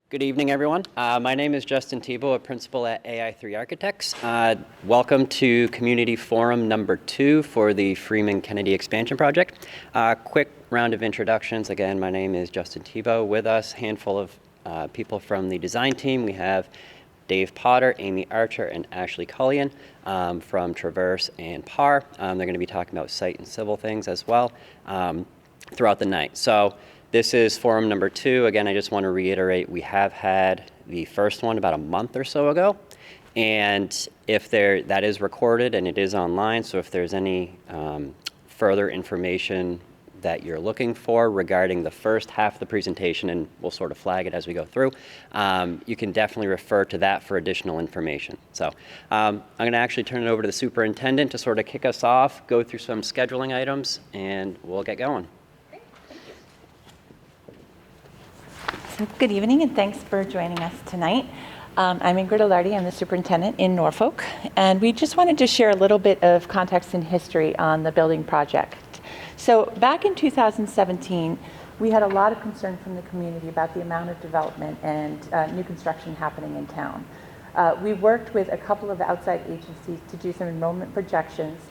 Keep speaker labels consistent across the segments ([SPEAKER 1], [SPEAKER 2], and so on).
[SPEAKER 1] Good evening, everyone. My name is Justin Tebow, a principal at AI3 Architects. Welcome to Community Forum number 2 for the Freeman Kennedy Expansion Project. Quick round of introductions. Again, my name is Justin Tebow. With us, handful of people from the design team. We have Dave Potter, Amy Archer, and Ashley Cullion from Traverse and PAR. They're going to be talking about site and civil things as well throughout the night. So this is forum number 2. Again, I just want to reiterate, we have had the first one about a month or so ago. And that is recorded and it is online. So if there's any further information that you're looking for regarding the first half of the presentation, and we'll sort of flag it as we go through, you can definitely refer to that for additional information. So I'm going to actually turn it over to the superintendent to sort of kick us off, go through some scheduling items, and we'll get going.
[SPEAKER 2] Good evening, and thanks for joining us tonight. I'm Ingrid Alardi. I'm the superintendent in Norfolk, and we just wanted to share a little bit of context and history on the building project. So back in 2017, we had a lot of concern from the community about the amount of development and new construction happening in town. We worked with a couple of outside agencies to do some enrollment projections,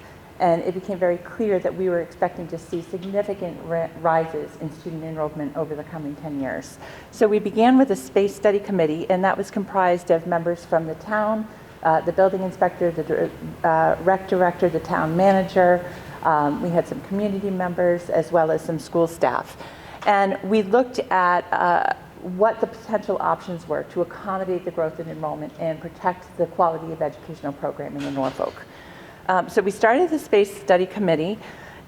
[SPEAKER 2] and it became very clear that we were expecting to see significant rises in student enrollment over the coming 10 years. So we began with a space study committee, and that was comprised of members from the town, the building inspector, the rec director, the town manager. We had some community members as well as some school staff. And we looked at what the potential options were to accommodate the growth in enrollment and protect the quality of educational programming in Norfolk. So we started the Space Study Committee,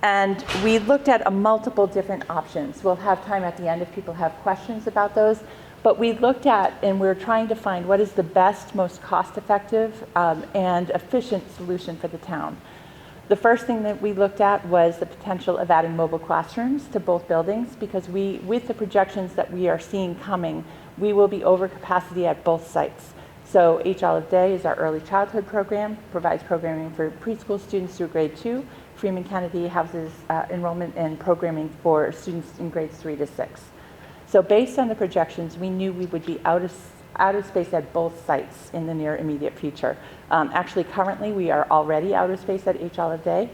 [SPEAKER 2] and we looked at multiple different options. We'll have time at the end if people have questions about those. But we looked at, and we're trying to find what is the best, most cost-effective and efficient solution for the town. The first thing that we looked at was the potential of adding mobile classrooms to both buildings, because with the projections that we are seeing coming, we will be over capacity at both sites. So H. Olive Day is our early childhood program, provides programming for preschool students through grade 2. Freeman Kennedy houses enrollment and programming for students in grades 3 to 6. So based on the projections, we knew we would be out of space at both sites in the near immediate future. Actually, currently, we are already out of space at H. Olive Day.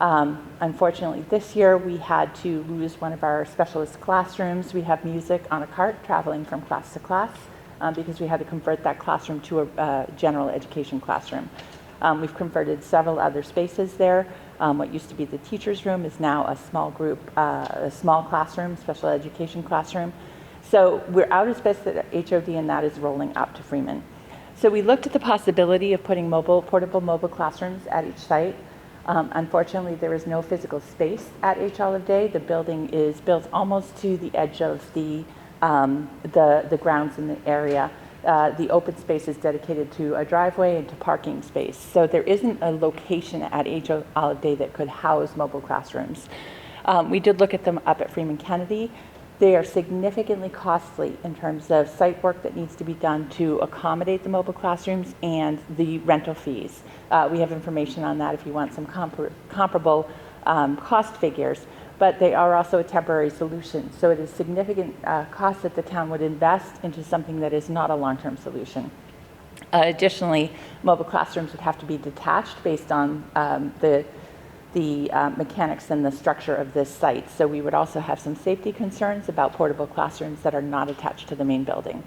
[SPEAKER 2] Unfortunately, this year, we had to lose one of our specialist classrooms. We have music on a cart traveling from class to class. Because we had to convert that classroom to a general education classroom. We've converted several other spaces there. What used to be the teacher's room is now a small group, a small classroom, special education classroom. So we're out of space at HOD, and that is rolling up to Freeman. So we looked at the possibility of putting portable mobile classrooms at each site. Unfortunately, there is no physical space at H. Olive Day. The building is built almost to the edge of the grounds in the area. The open space is dedicated to a driveway and to parking space. So there isn't a location at H. Olive Day that could house mobile classrooms. We did look at them up at Freeman Kennedy. They are significantly costly in terms of site work that needs to be done to accommodate the mobile classrooms and the rental fees. We have information on that if you want some comparable cost figures. But they are also a temporary solution. So it is significant cost that the town would invest into something that is not a long-term solution. Additionally, mobile classrooms would have to be detached based on the mechanics and the structure of this site. So we would also have some safety concerns about portable classrooms that are not attached to the main building.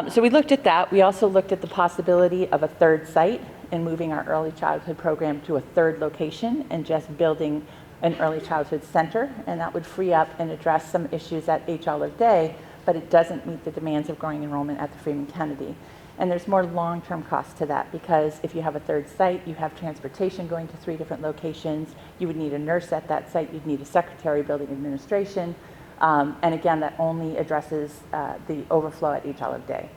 [SPEAKER 2] So we looked at that. We also looked at the possibility of a third site and moving our early childhood program to a third location and just building an early childhood center, and that would free up and address some issues at H. Olive Day, but it doesn't meet the demands of growing enrollment at the Freeman Kennedy. And there's more long-term costs to that, because if you have a third site, you have transportation going to 3 different locations, you would need a nurse at that site, you'd need a secretary, building administration, and again, that only addresses the overflow at H. Olive Day.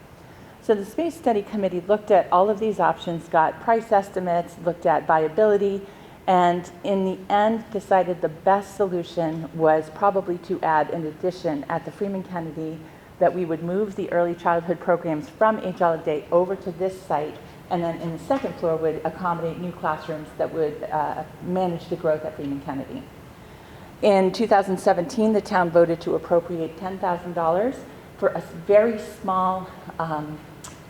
[SPEAKER 2] So the Space Study Committee looked at all of these options, got price estimates, looked at viability, and in the end decided the best solution was probably to add an addition at the Freeman Kennedy, that we would move the early childhood programs from H. Olive Day over to this site, and then in the second floor would accommodate new classrooms that would manage the growth at Freeman Kennedy. In 2017, the town voted to appropriate $10,000 for a very small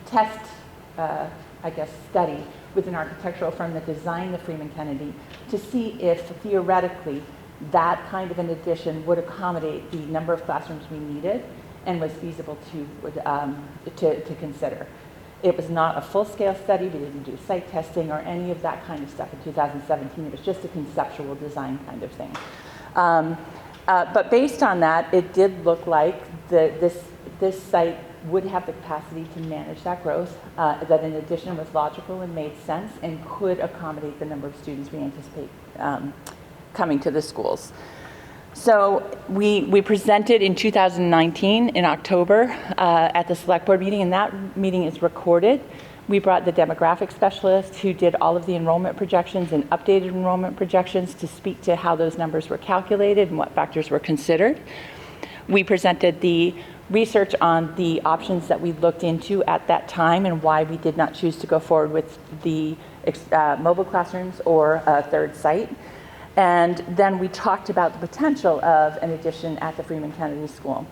[SPEAKER 2] test, I guess, study with an architectural firm that designed the Freeman Kennedy to see if theoretically that kind of an addition would accommodate the number of classrooms we needed and was feasible to consider. It was not a full-scale study. We didn't do site testing or any of that kind of stuff in 2017. It was just a conceptual design kind of thing. But based on that, it did look like this site would have the capacity to manage that growth, that an addition was logical and made sense and could accommodate the number of students we anticipate coming to the schools. So we presented in 2019 in October at the select board meeting, and that meeting is recorded. We brought the demographic specialist who did all of the enrollment projections and updated enrollment projections to speak to how those numbers were calculated and what factors were considered. We presented the research on the options that we looked into at that time and why we did not choose to go forward with the mobile classrooms or a third site. And then we talked about the potential of an addition at the Freeman Kennedy School.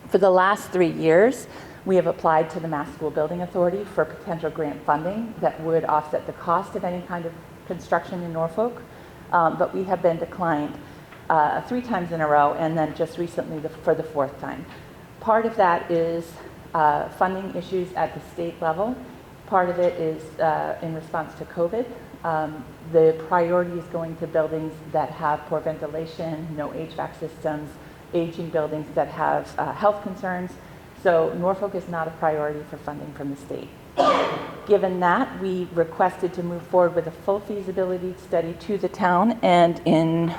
[SPEAKER 2] For the last 3 years, we have applied to the Mass School Building Authority for potential grant funding that would offset the cost of any kind of construction in Norfolk, but we have been declined 3 times in a row, and then just recently for the 4th time. Part of that is funding issues at the state level. Part of it is in response to COVID. The priority is going to buildings that have poor ventilation, no HVAC systems, aging buildings that have health concerns. So Norfolk is not a priority for funding from the state. Given that, we requested to move forward with a full feasibility study to the town, and in,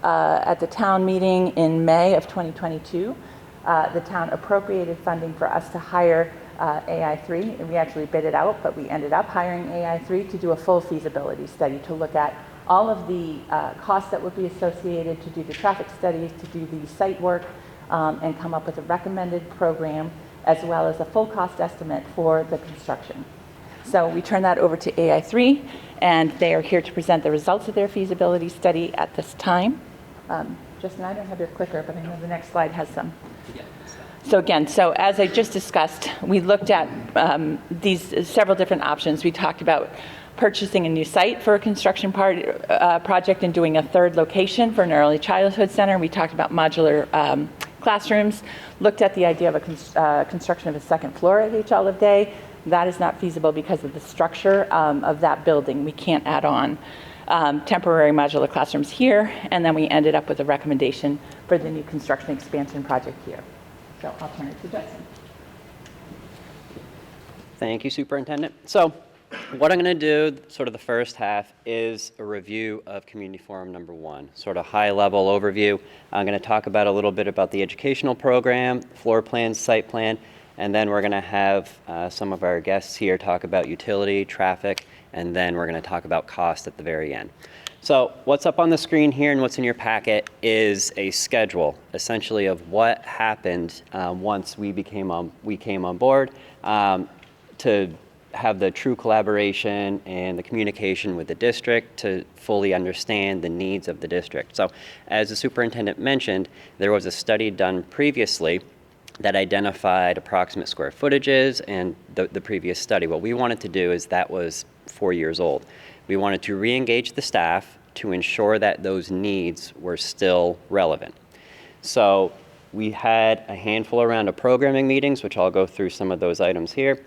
[SPEAKER 2] at the town meeting in May of 2022, the town appropriated funding for us to hire AI3, and we actually bid it out, but we ended up hiring AI3 to do a full feasibility study to look at all of the costs that would be associated, to do the traffic studies, to do the site work, and come up with a recommended program as well as a full cost estimate for the construction. So we turn that over to AI3, and they are here to present the results of their feasibility study at this time. Justin, I don't have your clicker, but I know the next slide has some. So again, so as I just discussed, we looked at these several different options. We talked about purchasing a new site for a construction project and doing a third location for an early childhood center. We talked about modular classrooms, looked at the idea of a construction of a second floor at H. Olive Day. That is not feasible because of the structure of that building. We can't add on temporary modular classrooms here, and then we ended up with a recommendation for the new construction expansion project here. So I'll turn it to Justin.
[SPEAKER 1] Thank you, Superintendent. So what I'm going to do, sort of the first half, is a review of Community Forum number 1, sort of high-level overview. I'm going to talk about a little bit about the educational program, floor plan, site plan, and then we're going to have some of our guests here talk about utility, traffic, and then we're going to talk about cost at the very end. So what's up on the screen here and what's in your packet is a schedule, essentially, of what happened once we came on board to have the true collaboration and the communication with the district to fully understand the needs of the district. So as the superintendent mentioned, there was a study done previously that identified approximate square footages and the previous study. What we wanted to do is that was 4 years old. We wanted to re-engage the staff to ensure that those needs were still relevant. So we had a handful around of programming meetings, which I'll go through some of those items here.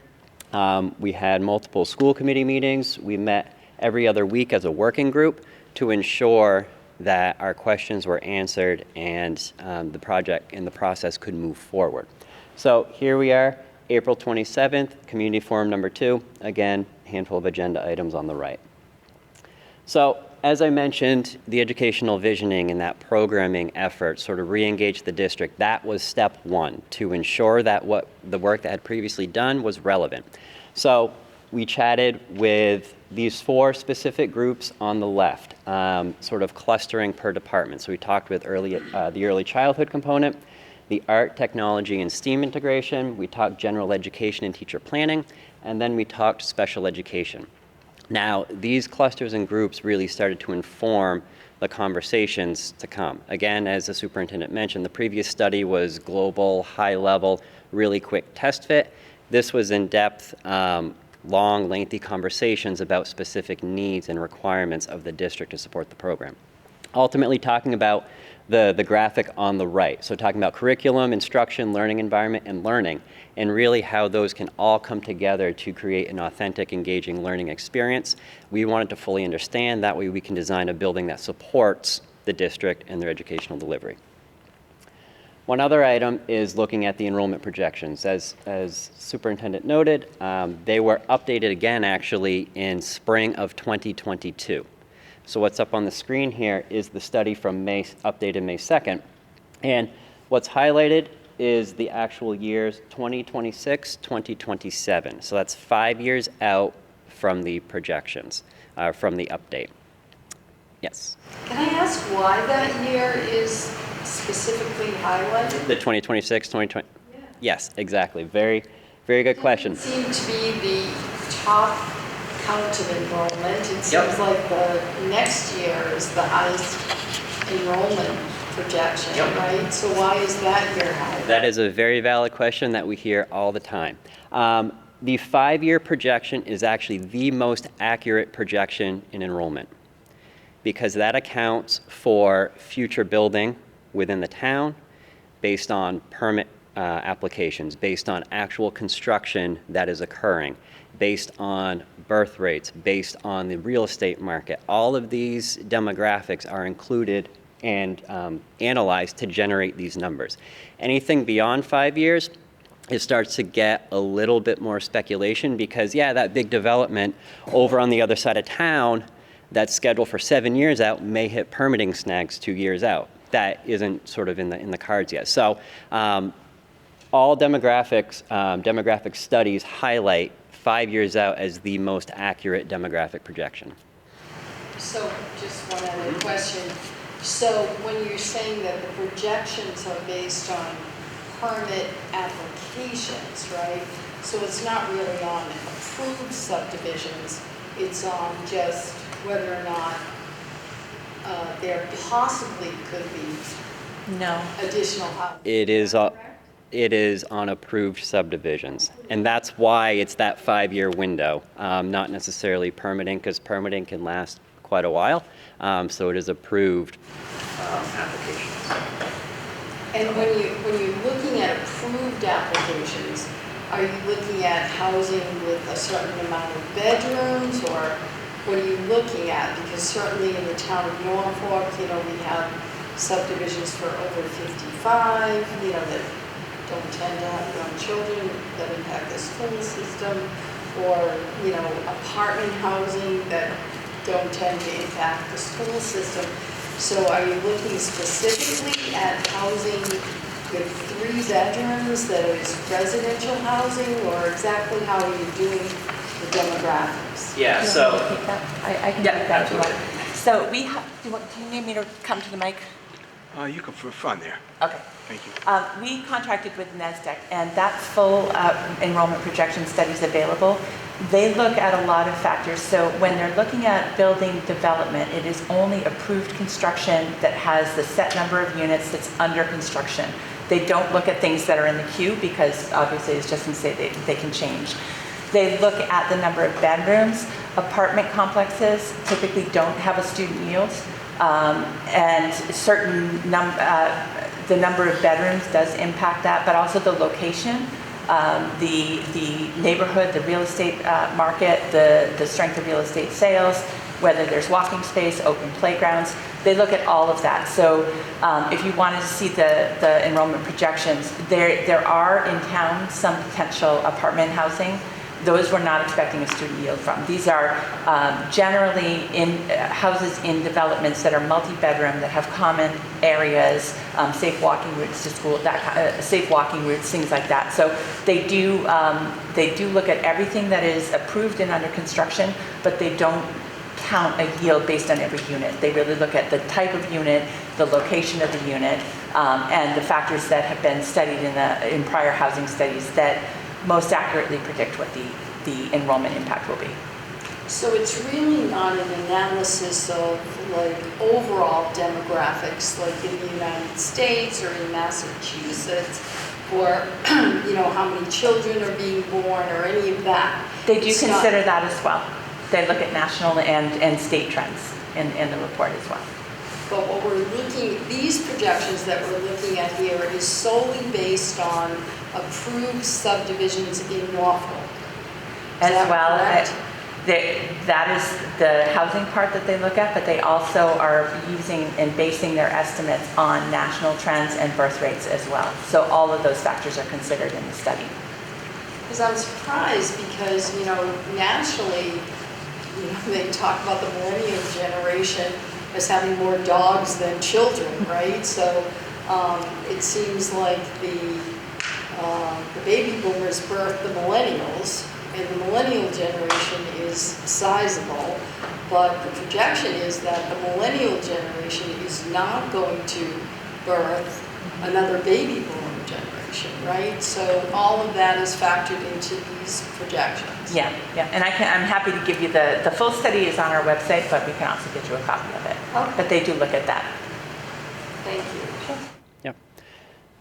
[SPEAKER 1] We had multiple school committee meetings. We met every other week as a working group to ensure that our questions were answered and the project and the process could move forward. So here we are, April 27th, Community Forum number 2. Again, handful of agenda items on the right. So as I mentioned, the educational visioning and that programming effort sort of re-engaged the district. That was step 1, to ensure that what the work that had previously done was relevant. So we chatted with these 4 specific groups on the left, sort of clustering per department. So we talked with the early childhood component, the art, technology, and STEAM integration. We talked general education and teacher planning, and then we talked special education. Now, these clusters and groups really started to inform the conversations to come. Again, as the superintendent mentioned, the previous study was global, high level, really quick test fit. This was in-depth, long, lengthy conversations about specific needs and requirements of the district to support the program. Ultimately talking about the graphic on the right. So talking about curriculum, instruction, learning environment, and learning, and really how those can all come together to create an authentic, engaging learning experience. We wanted to fully understand, that way we can design a building that supports the district and their educational delivery. One other item is looking at the enrollment projections. As superintendent noted, they were updated again actually in spring of 2022. So what's up on the screen here is the study from updated May 2nd. And what's highlighted is the actual years 2026, 2027. So that's 5 years out from the projections, from the update. Yes?
[SPEAKER 3] Can I ask why that year is specifically highlighted?
[SPEAKER 1] The 2026, 2020?
[SPEAKER 3] Yeah.
[SPEAKER 1] Yes, exactly. Very, very good question.
[SPEAKER 3] It seemed to be the top count of enrollment. It seems like the next year is the highest enrollment projection, right? So why is that year high?
[SPEAKER 1] That is a very valid question that we hear all the time. The 5-year projection is actually the most accurate projection in enrollment, because that accounts for future building within the town based on permit applications, based on actual construction that is occurring, based on birth rates, based on the real estate market. All of these demographics are included and analyzed to generate these numbers. Anything beyond 5 years, it starts to get a little bit more speculation, because yeah, that big development over on the other side of town that's scheduled for 7 years out may hit permitting snags 2 years out. That isn't sort of in the cards yet. So all demographic studies highlight 5 years out as the most accurate demographic projection.
[SPEAKER 3] So just one other question. So when you're saying that the projections are based on permit applications, right? So it's not really on approved subdivisions, it's on just whether or not there possibly could be additional housing.
[SPEAKER 1] It is on approved subdivisions, and that's why it's that 5-year window, not necessarily permitting, because permitting can last quite a while. So it is approved applications.
[SPEAKER 3] And when you're looking at approved applications, are you looking at housing with a certain amount of bedrooms, or what are you looking at? Because certainly in the town of Norfolk, we have subdivisions for over 55, that don't tend to have young children that impact the school system, or, apartment housing that don't tend to impact the school system. So are you looking specifically at housing with 3 bedrooms that is residential housing, or exactly how are you doing the demographics?
[SPEAKER 1] Yeah,
[SPEAKER 2] so I can take that if you want. So do you need me to come to the mic?
[SPEAKER 4] You can front there.
[SPEAKER 2] Okay.
[SPEAKER 4] Thank you.
[SPEAKER 2] We contracted with NESDEC, and that full enrollment projection study is available. They look at a lot of factors. So when they're looking at building development, it is only approved construction that has the set number of units that's under construction. They don't look at things that are in the queue, because obviously, as Justin said, they can change. They look at the number of bedrooms. Apartment complexes typically don't have a student yield, and the number of bedrooms does impact that, but also the location, the neighborhood, the real estate market, the strength of real estate sales, whether there's walking space, open playgrounds. They look at all of that. So if you wanted to see the enrollment projections, there are in town some potential apartment housing. Those we're not expecting a student yield from. These are generally in houses in developments that are multi-bedroom, that have common areas, safe walking routes to school, safe walking routes, things like that. So they do look at everything that is approved and under construction, but they don't count a yield based on every unit. They really look at the type of unit, the location of the unit, and the factors that have been studied in prior housing studies that most accurately predict what the enrollment impact will be.
[SPEAKER 3] So it's really not an analysis of like overall demographics, like in the United States or in Massachusetts, or how many children are being born or any of that.
[SPEAKER 2] They do
[SPEAKER 3] It's
[SPEAKER 2] consider
[SPEAKER 3] not,
[SPEAKER 2] that as well. They look at national and state trends in the report as well.
[SPEAKER 3] but what we're looking, these projections that we're looking at here is solely based on approved subdivisions in Norfolk. Is
[SPEAKER 2] As
[SPEAKER 3] that
[SPEAKER 2] well,
[SPEAKER 3] correct?
[SPEAKER 2] that is the housing part that they look at, but they also are using and basing their estimates on national trends and birth rates as well. So all of those factors are considered in the study.
[SPEAKER 3] Because I'm surprised because, nationally, they talk about the millennial generation as having more dogs than children, right? So it seems like the baby boomers birthed the millennials, and the millennial generation is sizable, but the projection is that the millennial generation is not going to birth another baby boomer generation, right? So all of that is factored into these projections.
[SPEAKER 2] Yeah, and I'm happy to give you the full study is on our website, but we can also get you a copy of it.
[SPEAKER 3] Okay.
[SPEAKER 2] But they do look at that.
[SPEAKER 3] Thank you.
[SPEAKER 1] Yep.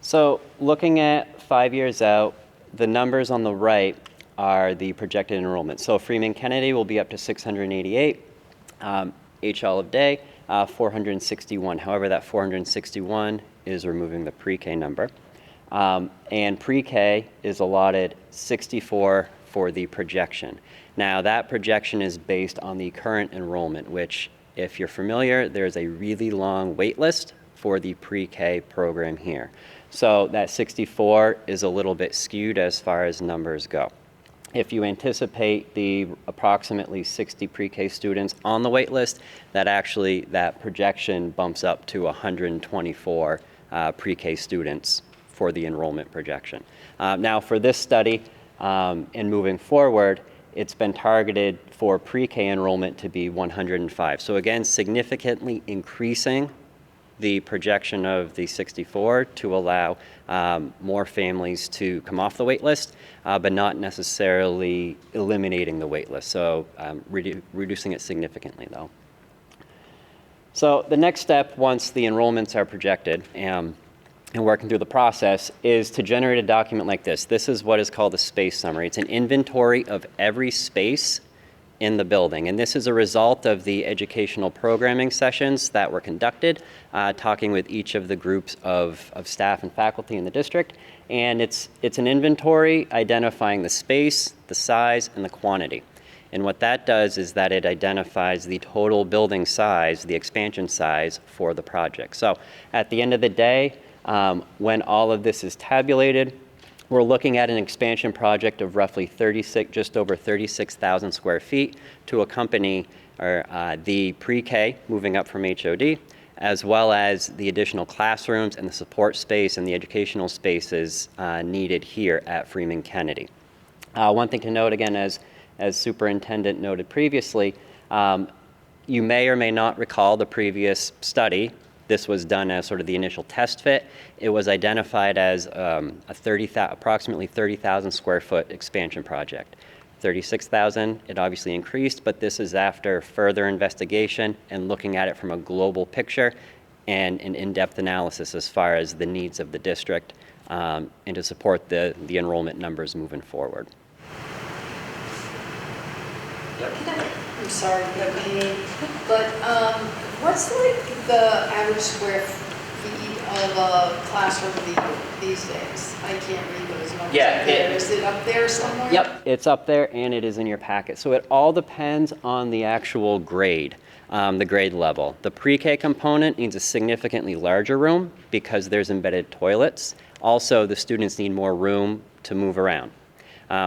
[SPEAKER 1] So looking at 5 years out, the numbers on the right are the projected enrollment. So Freeman Kennedy will be up to 688, H. Olive Day, 461. However, that 461 is removing the pre-K number. And pre-K is allotted 64 for the projection. Now, that projection is based on the current enrollment, which, if you're familiar, there's a really long wait list for the pre-K program here. So that 64 is a little bit skewed as far as numbers go. If you anticipate the approximately 60 pre-K students on the wait list, that projection bumps up to 124 pre-K students for the enrollment projection. Now for this study and moving forward, it's been targeted for pre-K enrollment to be 105. So again, significantly increasing the projection of the 64 to allow more families to come off the wait list, but not necessarily eliminating the wait list. So reducing it significantly though. So the next step, once the enrollments are projected and working through the process, is to generate a document like this. This is what is called a space summary. It's an inventory of every space in the building. And this is a result of the educational programming sessions that were conducted, talking with each of the groups of staff and faculty in the district. And it's an inventory identifying the space, the size, and the quantity. And what that does is that it identifies the total building size, the expansion size for the project. So at the end of the day, when all of this is tabulated, we're looking at an expansion project of roughly just over 36,000 square feet to accompany the pre-K moving up from HOD, as well as the additional classrooms and the support space and the educational spaces needed here at Freeman Kennedy. One thing to note again, as Superintendent noted previously, you may or may not recall the previous study. This was done as sort of the initial test fit. It was identified as approximately 30,000 square foot expansion project. 36,000, it obviously increased, but this is after further investigation and looking at it from a global picture and an in-depth analysis as far as the needs of the district and to support the enrollment numbers moving forward.
[SPEAKER 3] I'm sorry, but what's like the average square feet of a classroom these days? I can't read those numbers.
[SPEAKER 1] Yeah,
[SPEAKER 3] Is it up there somewhere?
[SPEAKER 1] Yep, it's up there and it is in your packet. So it all depends on the actual grade, the grade level. The pre-K component needs a significantly larger room because there's embedded toilets. Also, the students need more room to move around.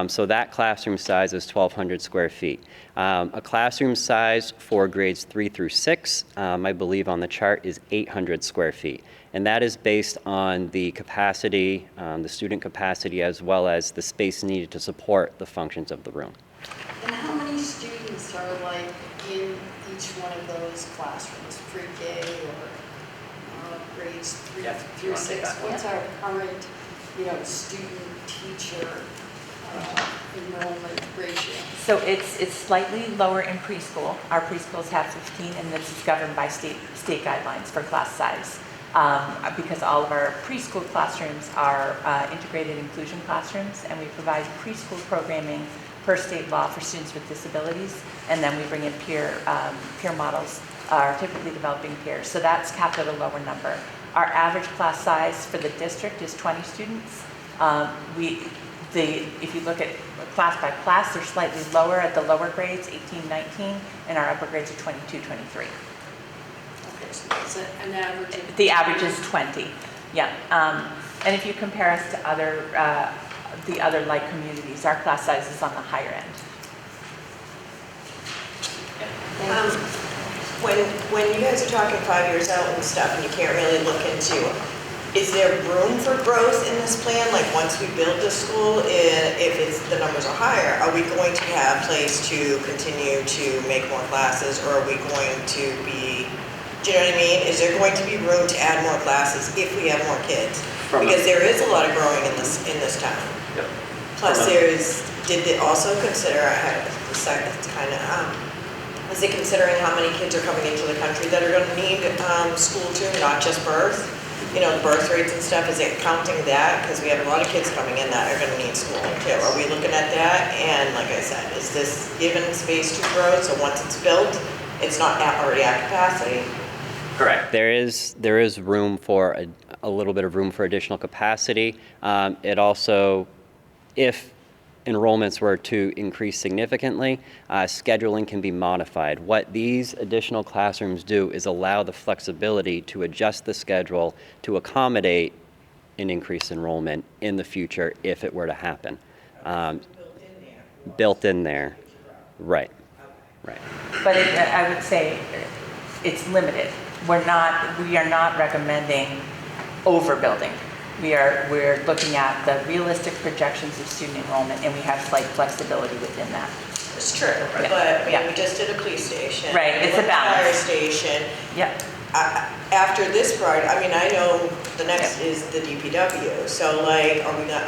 [SPEAKER 1] So that classroom size is 1,200 square feet. A classroom size for grades 3 through 6, I believe on the chart, is 800 square feet. And that is based on the capacity, the student capacity, as well as the space needed to support the functions of the room.
[SPEAKER 3] And how many students are like in each one of those classrooms, pre-K or grades 3 through 6? What's our current, student teacher enrollment ratio?
[SPEAKER 2] So it's slightly lower in preschool. Our preschools have 15, and this is governed by state guidelines for class size. Because all of our preschool classrooms are integrated inclusion classrooms, and we provide preschool programming per state law for students with disabilities, and then we bring in peer models, are typically developing peers. So that's capped at a lower number. Our average class size for the district is 20 students. If you look at class by class, they're slightly lower at the lower grades, 18, 19, and our upper grades are 22, 23.
[SPEAKER 3] Okay, so that's an average of...
[SPEAKER 2] The average is 20, yeah. And if you compare us to the other like communities, our class size is on the higher end.
[SPEAKER 5] When you guys are talking 5 years out and stuff, and you can't really look into, is there room for growth in this plan? Like once we build the school, if the numbers are higher, are we going to have place to continue to make more classes, or are we going to be, do you know what I mean? Is there going to be room to add more classes if we have more kids? Because there is a lot of growing in this town.
[SPEAKER 1] Yep.
[SPEAKER 5] Plus did they also consider, I had it's kind of, is it considering how many kids are coming into the country that are going to need school too, not just birth? You know, the birth rates and stuff, is it counting that? Because we have a lot of kids coming in that are going to need schooling too. Are we looking at that? And like I said, is this given space to grow? So once it's built, it's not already at capacity?
[SPEAKER 1] Correct. There is room for a little bit of room for additional capacity. It also, if enrollments were to increase significantly, scheduling can be modified. What these additional classrooms do is allow the flexibility to adjust the schedule to accommodate an increased enrollment in the future if it were to happen. Built in there. Right. Right.
[SPEAKER 2] But I would say it's limited. We are not recommending overbuilding. We're looking at the realistic projections of student enrollment, and we have slight flexibility within that.
[SPEAKER 5] It's true,
[SPEAKER 2] Yeah.
[SPEAKER 5] but
[SPEAKER 2] Yeah.
[SPEAKER 5] we just did a police station.
[SPEAKER 2] Right, it's a balance.
[SPEAKER 5] Fire station.
[SPEAKER 2] Yep.
[SPEAKER 5] After this project, I mean, I know the next is the DPW, so like, are we gonna,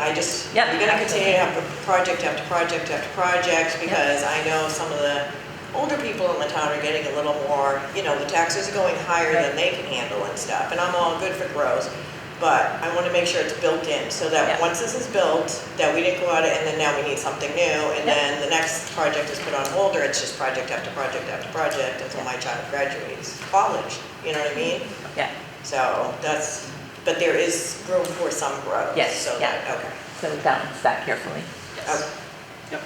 [SPEAKER 2] Yep,
[SPEAKER 5] we're gonna continue to have project after project after project, because I know some of the older people in the town are getting a little more, you know, the taxes are going higher than they can handle and stuff, and I'm all good for growth. But I want to make sure it's built in, so that once this is built, that we didn't go at it and then now we need something new, and then the next project is put on hold, or it's just project after project after project until my child graduates college, you know what I mean?
[SPEAKER 2] Yeah.
[SPEAKER 5] So but there is room for some growth.
[SPEAKER 2] Yes,
[SPEAKER 5] So
[SPEAKER 2] yeah.
[SPEAKER 5] okay.
[SPEAKER 2] So we balance that carefully.
[SPEAKER 5] Okay.
[SPEAKER 1] Yep.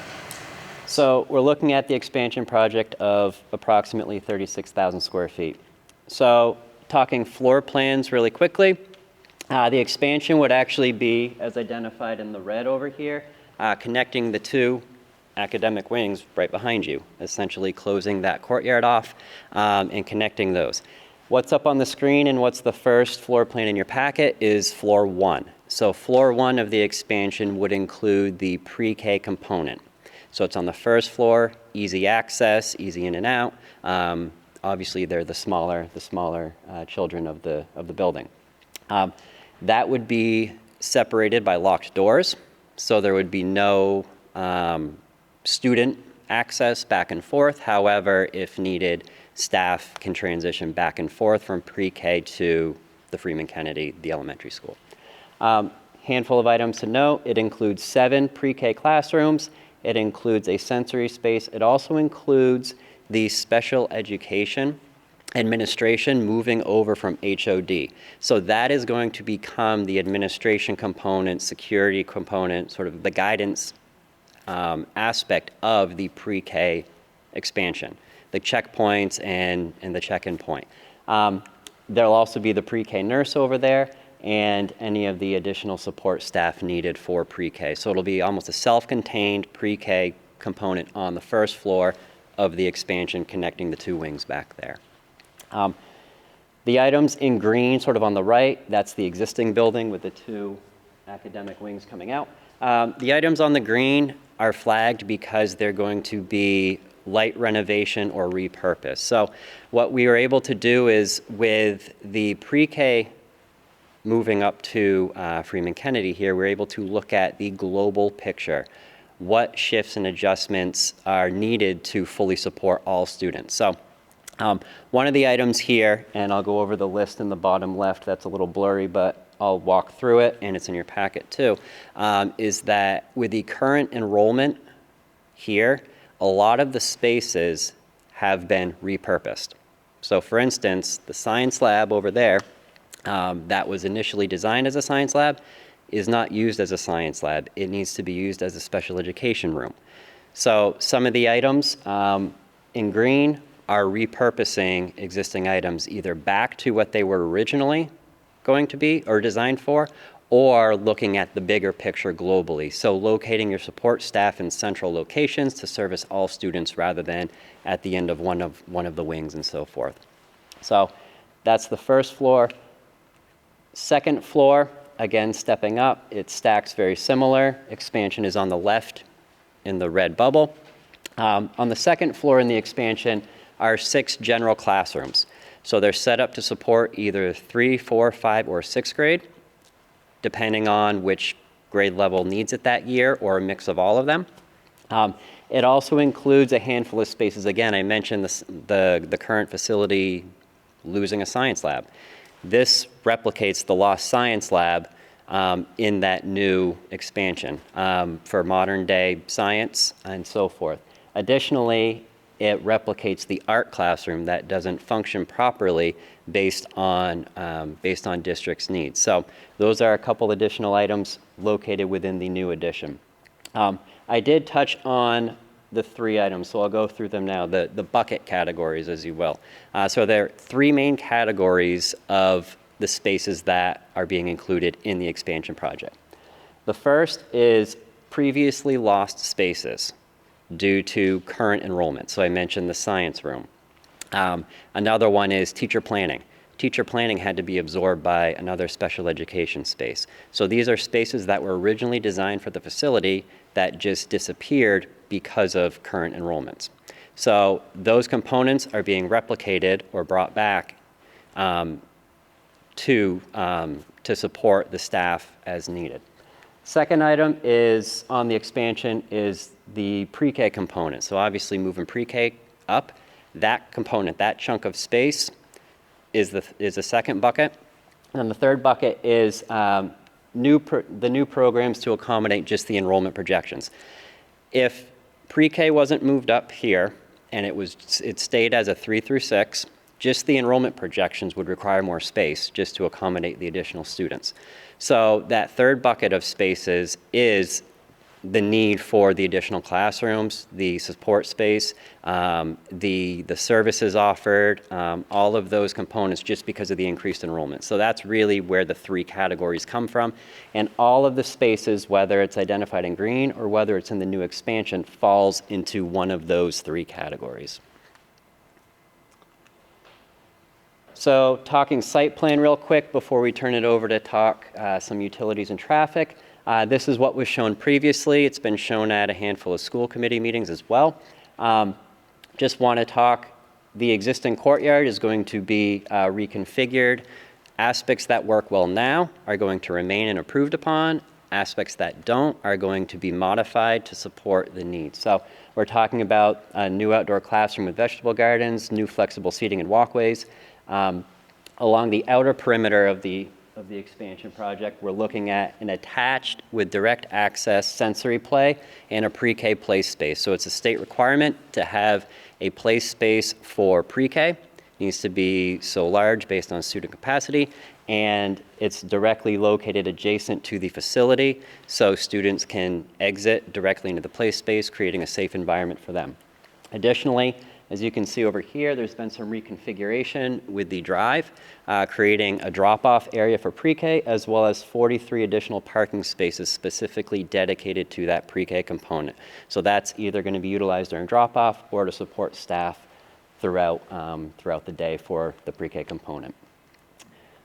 [SPEAKER 1] So we're looking at the expansion project of approximately 36,000 square feet. So talking floor plans really quickly. The expansion would actually be, as identified in the red over here, connecting the two academic wings right behind you, essentially closing that courtyard off and connecting those. What's up on the screen and what's the first floor plan in your packet is floor 1. So floor 1 of the expansion would include the pre-K component. So it's on the first floor, easy access, easy in and out. Obviously, they're the smaller children of the building. That would be separated by locked doors, so there would be no student access back and forth. However, if needed, staff can transition back and forth from pre-K to the Freeman Kennedy, the elementary school. Handful of items to note: it includes 7 pre-K classrooms. It includes a sensory space. It also includes the special education administration moving over from HOD. So that is going to become the administration component, security component, sort of the guidance aspect of the pre-K expansion, the checkpoints and the check-in point. There'll also be the pre-K nurse over there and any of the additional support staff needed for pre-K. So it'll be almost a self-contained pre-K component on the first floor of the expansion, connecting the two wings back there. The items in green, sort of on the right, that's the existing building with the 2 academic wings coming out. The items on the green are flagged because they're going to be light renovation or repurpose. So what we were able to do is, with the pre-K moving up to Freeman Kennedy here, we're able to look at the global picture. what shifts and adjustments are needed to fully support all students. So one of the items here, and I'll go over the list in the bottom left, that's a little blurry, but I'll walk through it, and it's in your packet too, is that with the current enrollment here, a lot of the spaces have been repurposed. So for instance, the science lab over there, that was initially designed as a science lab, is not used as a science lab. It needs to be used as a special education room. So some of the items in green are repurposing existing items either back to what they were originally going to be or designed for, or looking at the bigger picture globally. So locating your support staff in central locations to service all students rather than at the end of one of the wings and so forth. So that's the first floor. Second floor, again, stepping up, it stacks very similar. Expansion is on the left in the red bubble. On the second floor in the expansion are 6 general classrooms. So they're set up to support either 3, 4, 5, or 6th grade, depending on which grade level needs it that year, or a mix of all of them. It also includes a handful of spaces. Again, I mentioned the current facility losing a science lab. This replicates the lost science lab in that new expansion for modern day science and so forth. Additionally, it replicates the art classroom that doesn't function properly based on district's needs. So those are a couple additional items located within the new addition. I did touch on the 3 items, so I'll go through them now, the bucket categories, as you will. So there are 3 main categories of the spaces that are being included in the expansion project. The first is previously lost spaces due to current enrollment. So I mentioned the science room. Another one is teacher planning. Teacher planning had to be absorbed by another special education space. So these are spaces that were originally designed for the facility that just disappeared because of current enrollments. So those components are being replicated or brought back to support the staff as needed. Second item is on the expansion is the pre-K component. So obviously moving pre-K up, that component, that chunk of space is the second bucket. And the third bucket is the new programs to accommodate just the enrollment projections. If pre-K wasn't moved up here and it stayed as a 3 through 6, just the enrollment projections would require more space just to accommodate the additional students. So that third bucket of spaces is the need for the additional classrooms, the support space, the services offered, all of those components just because of the increased enrollment. So that's really where the 3 categories come from. And all of the spaces, whether it's identified in green or whether it's in the new expansion, falls into one of those 3 categories. So talking site plan real quick before we turn it over to talk some utilities and traffic. This is what was shown previously. It's been shown at a handful of school committee meetings as well. Just want to talk, the existing courtyard is going to be reconfigured. Aspects that work well now are going to remain and improved upon. Aspects that don't are going to be modified to support the needs. So we're talking about a new outdoor classroom with vegetable gardens, new flexible seating and walkways. Along the outer perimeter of the expansion project, we're looking at an attached with direct access sensory play and a pre-K play space. So it's a state requirement to have a play space for pre-K. It needs to be so large based on student capacity, and it's directly located adjacent to the facility so students can exit directly into the play space, creating a safe environment for them. Additionally, as you can see over here, there's been some reconfiguration with the drive, creating a drop-off area for pre-K, as well as 43 additional parking spaces specifically dedicated to that pre-K component. So that's either going to be utilized during drop-off or to support staff throughout the day for the pre-K component.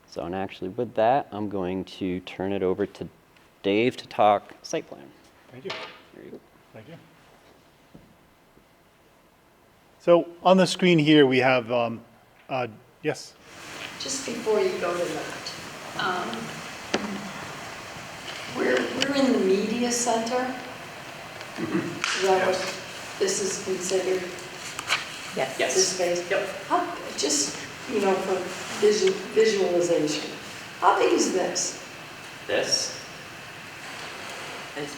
[SPEAKER 1] So, and actually with that, I'm going to turn it over to Dave to talk site plan.
[SPEAKER 6] Thank you.
[SPEAKER 1] There you go.
[SPEAKER 6] Thank you. So on the screen here, we have, yes?
[SPEAKER 3] Just before you go to that, we're in the media center, Is that what this is considered,
[SPEAKER 2] Yes.
[SPEAKER 3] this space?
[SPEAKER 1] Yep.
[SPEAKER 3] How, just, you know, for visualization, how big is this?
[SPEAKER 1] This,
[SPEAKER 2] It's,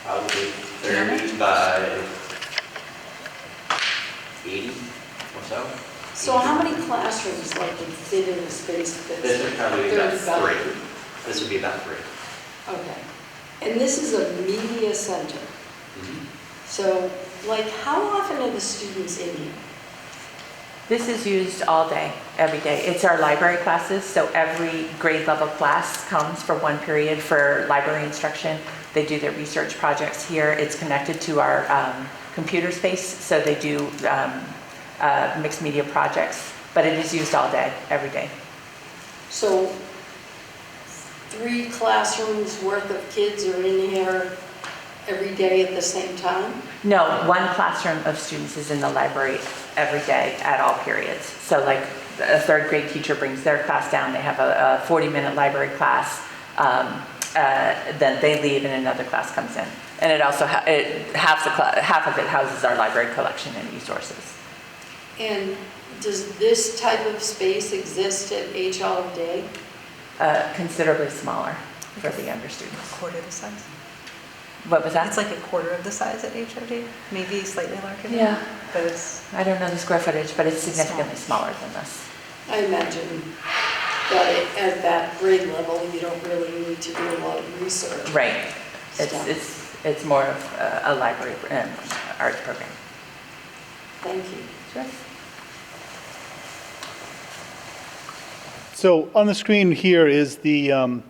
[SPEAKER 1] probably 30 by 80 or so.
[SPEAKER 3] So how many classrooms like would fit in a space that's
[SPEAKER 1] This would probably be about
[SPEAKER 3] 30 by
[SPEAKER 1] 3. This would be about 3.
[SPEAKER 3] Okay. And this is a media center.
[SPEAKER 1] Mm-hmm.
[SPEAKER 3] So, like, how often are the students in here?
[SPEAKER 2] This is used all day, every day. It's our library classes, so every grade level class comes for one period for library instruction. They do their research projects here. It's connected to our computer space, so they do mixed media projects, but it is used all day, every day.
[SPEAKER 3] So, 3 classrooms worth of kids are in here every day at the same time?
[SPEAKER 2] No, one classroom of students is in the library every day at all periods. So like a 3rd grade teacher brings their class down, they have a 40-minute library class, then they leave and another class comes in. And it also, half of it houses our library collection and resources.
[SPEAKER 3] And does this type of space exist at H all day?
[SPEAKER 2] Considerably smaller for the younger
[SPEAKER 7] A
[SPEAKER 2] students.
[SPEAKER 7] quarter the size.
[SPEAKER 2] What was that?
[SPEAKER 7] It's like a quarter of the size at HOD, maybe slightly larger. than
[SPEAKER 2] Yeah.
[SPEAKER 7] that, But it's,
[SPEAKER 2] I don't know the square footage, but it's significantly smaller than this.
[SPEAKER 3] I imagine that at that grade level, you don't really need to do a lot of research.
[SPEAKER 2] Right.
[SPEAKER 3] Stuff.
[SPEAKER 2] It's more of a library arts program.
[SPEAKER 3] Thank you.
[SPEAKER 2] Sure.
[SPEAKER 6] So on the screen here is the,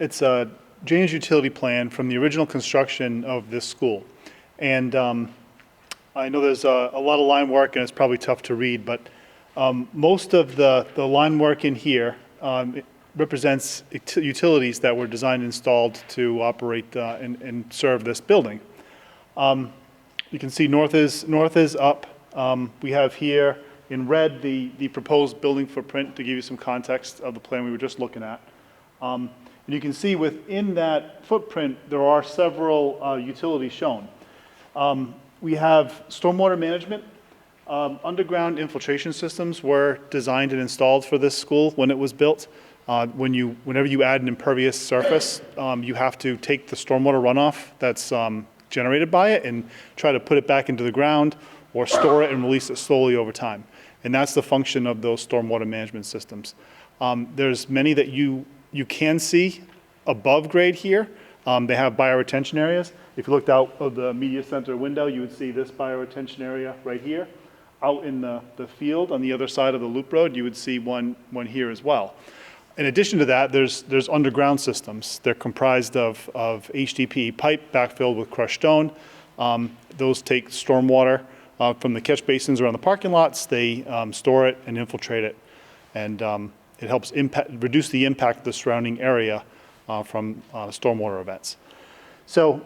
[SPEAKER 6] it's a drainage utility plan from the original construction of this school. And I know there's a lot of line work and it's probably tough to read, but most of the line work in here it represents utilities that were designed and installed to operate and serve this building. You can see north is up. We have here in red the proposed building footprint to give you some context of the plan we were just looking at. And you can see within that footprint, there are several utilities shown. We have stormwater management. Underground infiltration systems were designed and installed for this school when it was built. Whenever you add an impervious surface, you have to take the stormwater runoff that's generated by it and try to put it back into the ground or store it and release it slowly over time. And that's the function of those stormwater management systems. There's many that you can see above grade here. They have bioretention areas. If you looked out of the media center window, you would see this bioretention area right here. Out in the field on the other side of the loop road, you would see one here as well. In addition to that, there's underground systems. They're comprised of HDPE pipe backfilled with crushed stone. Those take stormwater from the catch basins around the parking lots. They store it and infiltrate it. And it helps reduce the impact of the surrounding area from stormwater events. So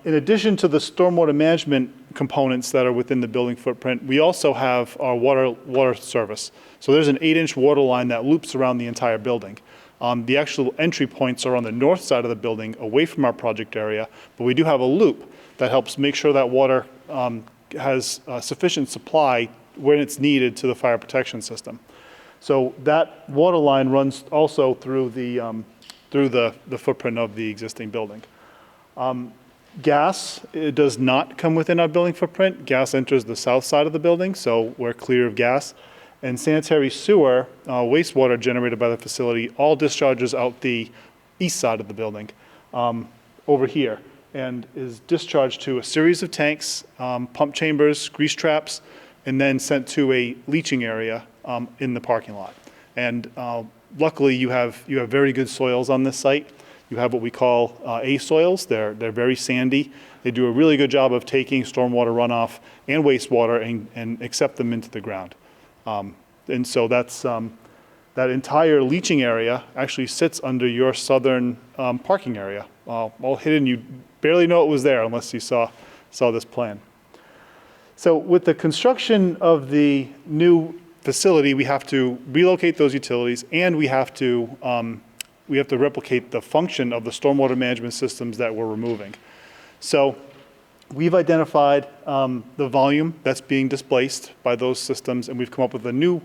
[SPEAKER 6] in addition to the stormwater management components that are within the building footprint, we also have our water service. So there's an 8-inch water line that loops around the entire building. The actual entry points are on the north side of the building, away from our project area, but we do have a loop that helps make sure that water has sufficient supply when it's needed to the fire protection system. So that water line runs also through the footprint of the existing building. Gas, it does not come within our building footprint. Gas enters the south side of the building, so we're clear of gas. And sanitary sewer, wastewater generated by the facility, all discharges out the east side of the building over here and is discharged to a series of tanks, pump chambers, grease traps, and then sent to a leaching area in the parking lot. And luckily, you have very good soils on this site. You have what we call A soils. They're very sandy. They do a really good job of taking stormwater runoff and wastewater and accept them into the ground. And so that's that entire leaching area actually sits under your southern parking area, all hidden. You barely know it was there unless you saw this plan. So with the construction of the new facility, we have to relocate those utilities and we have to have to replicate the function of the stormwater management systems that we're removing. So we've identified the volume that's being displaced by those systems, and we've come up with a new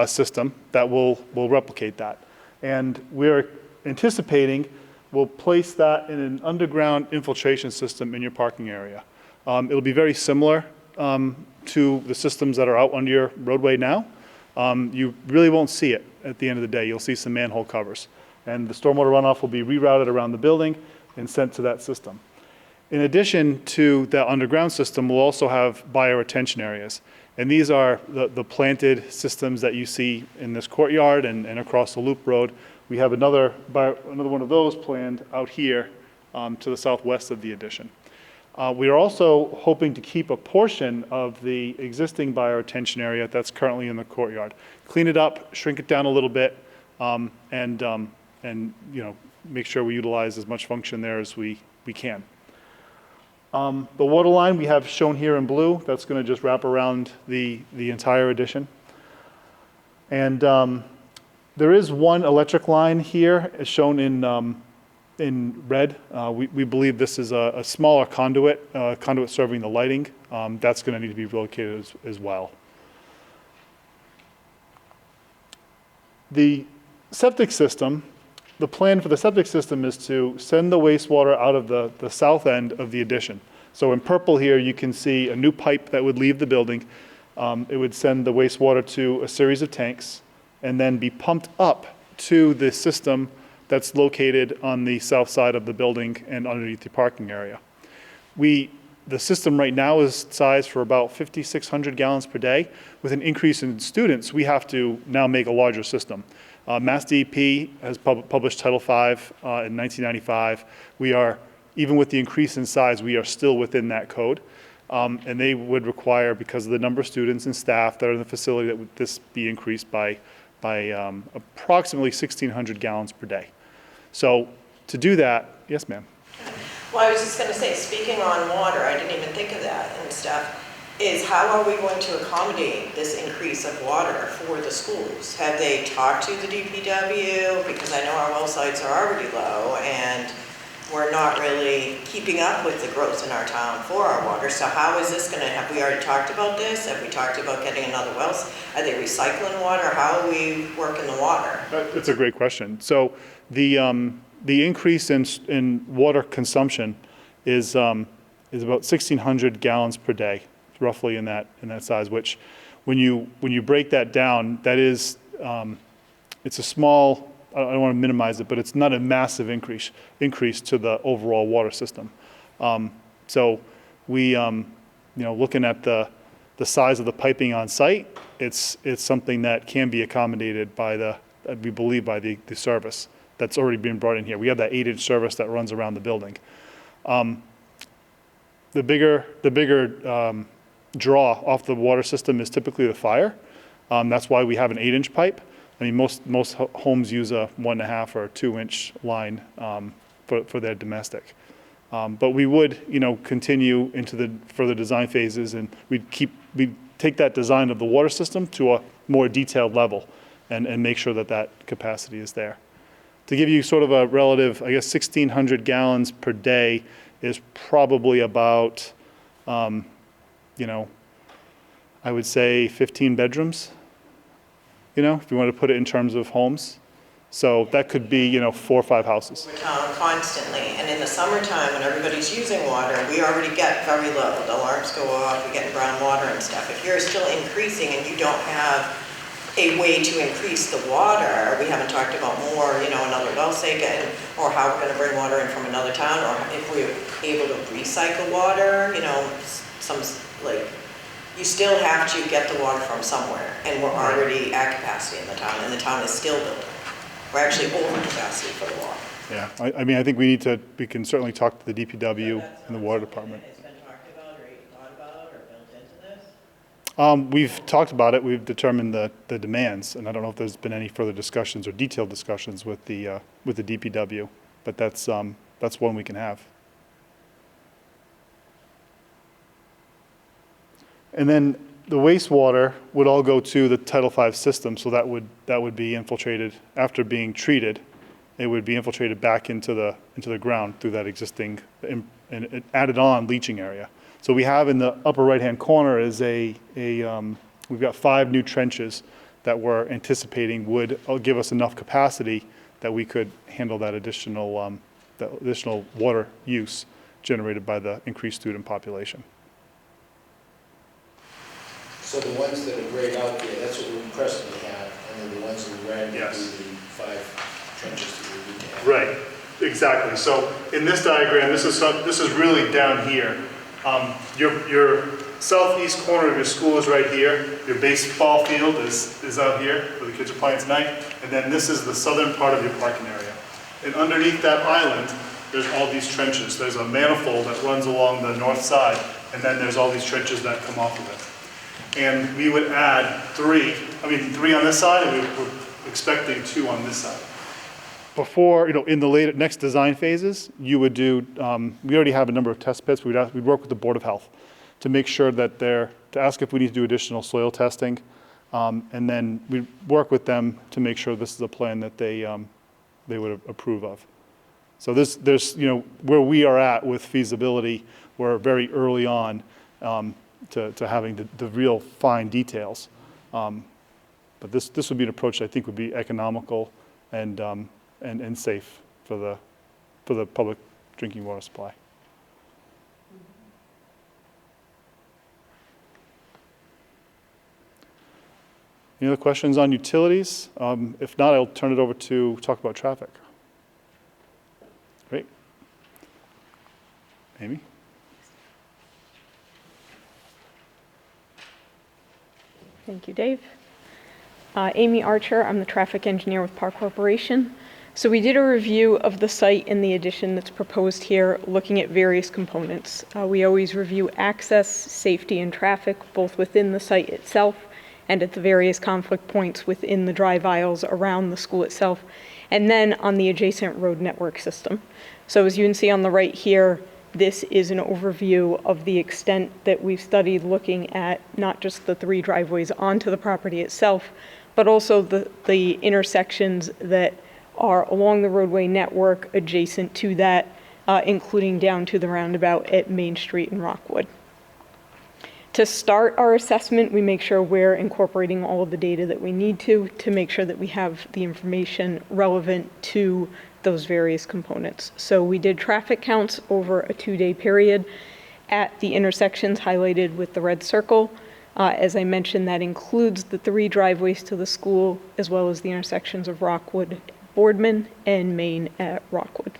[SPEAKER 6] system that will replicate that. And we're anticipating we'll place that in an underground infiltration system in your parking area. It'll be very similar to the systems that are out under your roadway now. You really won't see it at the end of the day. You'll see some manhole covers. And the stormwater runoff will be rerouted around the building and sent to that system. In addition to the underground system, we'll also have bioretention areas. And these are the planted systems that you see in this courtyard and across the loop road. We have another one of those planned out here to the southwest of the addition. We are also hoping to keep a portion of the existing bioretention area that's currently in the courtyard. Clean it up, shrink it down a little bit, and you know, make sure we utilize as much function there as we can. The water line we have shown here in blue. That's going to just wrap around the entire addition. And there is one electric line here, as shown in red. We believe this is a smaller conduit serving the lighting. That's going to need to be relocated as well. The septic system. The plan for the septic system is to send the wastewater out of the south end of the addition. So in purple here, you can see a new pipe that would leave the building. It would send the wastewater to a series of tanks and then be pumped up to the system that's located on the south side of the building and underneath the parking area. The system right now is sized for about 5,600 gallons per day. With an increase in students, we have to now make a larger system. Mass DEP has published Title V in 1995. We are, even with the increase in size, we are still within that code. And they would require, because of the number of students and staff that are in the facility, that this be increased by approximately 1,600 gallons per day. So to do that, yes, ma'am.
[SPEAKER 5] Well, I was just going to say, speaking on water, I didn't even think of that and stuff, is how are we going to accommodate this increase of water for the schools? Have they talked to the DPW? Because I know our well sites are already low and we're not really keeping up with the growth in our town for our water. So how is this going to, have we already talked about this? Have we talked about getting another well? Are they recycling water? How are we working the water?
[SPEAKER 6] That's a great question. So the increase in water consumption is about 1,600 gallons per day, roughly in that size. Which, when you break that down, that is it's a small. I don't want to minimize it, but it's not a massive increase to the overall water system. So we, looking at the size of the piping on site, it's something that can be accommodated by we believe by the service that's already been brought in here. We have that 8-inch service that runs around the building. The bigger draw off the water system is typically the fire. That's why we have an 8-inch pipe. I mean, most homes use a 1.5 or 2-inch line for their domestic. But we would, continue into the further design phases, and we'd take that design of the water system to a more detailed level, and make sure that capacity is there. To give you sort of a relative, I guess 1,600 gallons per day is probably about, I would say 15 bedrooms. If you want to put it in terms of homes. So that could be, 4 or 5 houses.
[SPEAKER 5] Town constantly, and in the summertime when everybody's using water, we already get very low. The alarms go off, we get brown water and stuff. If you're still increasing and you don't have a way to increase the water, we haven't talked about more, another well site, or how we're going to bring water in from another town, or if we're able to recycle water, you still have to get the water from somewhere, and we're already at capacity in the town, and the town is still building. We're actually over capacity for the water.
[SPEAKER 6] Yeah, I think we can certainly talk to the DPW and the water department.
[SPEAKER 5] It's been talked about, or even thought about, or built into this?
[SPEAKER 6] We've talked about it. We've determined the demands, and I don't know if there's been any further discussions or detailed discussions with the DPW, but that's one we can have. And then the wastewater would all go to the Title V system, so that would be infiltrated after being treated it would be infiltrated back into the ground through that existing, and it added on leaching area. So we have in the upper right-hand corner is we've got 5 new trenches that we're anticipating would give us enough capacity that we could handle that additional water use generated by the increased student population.
[SPEAKER 8] So the ones that are grayed out there, that's what we presently have, and then the ones in red would be the
[SPEAKER 6] Yes.
[SPEAKER 8] 5 trenches that we need to have.
[SPEAKER 6] Right, exactly. So in this diagram, this is really down here. Your southeast corner of your school is right here. Your baseball field is out here where the kids are playing tonight. And then this is the southern part of your parking area. And underneath that island, there's all these trenches. There's a manifold that runs along the north side, and then there's all these trenches that come off of it. And we would add 3 on this side, and we're expecting 2 on this side. Before, in the next design phases, you would do, we already have a number of test pits. We'd work with the Board of Health to make sure that to ask if we need to do additional soil testing. And then we'd work with them to make sure this is a plan that they would approve of. So there's where we are at with feasibility, we're very early on to having the real fine details. But this would be an approach that I think would be economical and safe for the public drinking water supply. Any other questions on utilities? If not, I'll turn it over to talk about traffic. Great. Amy?
[SPEAKER 9] Thank you, Dave. Amy Archer, I'm the traffic engineer with Park Corporation. So we did a review of the site and the addition that's proposed here, looking at various components. We always review access, safety, and traffic, both within the site itself and at the various conflict points within the drive aisles around the school itself, and then on the adjacent road network system. So as you can see on the right here, this is an overview of the extent that we've studied, looking at not just the 3 driveways onto the property itself, but also the intersections that are along the roadway network adjacent to that, including down to the roundabout at Main Street in Rockwood. To start our assessment, we make sure we're incorporating all of the data that we need to make sure that we have the information relevant to those various components. So we did traffic counts over a 2-day period at the intersections highlighted with the red circle. As I mentioned, that includes the 3 driveways to the school, as well as the intersections of Rockwood, Boardman, and Main at Rockwood.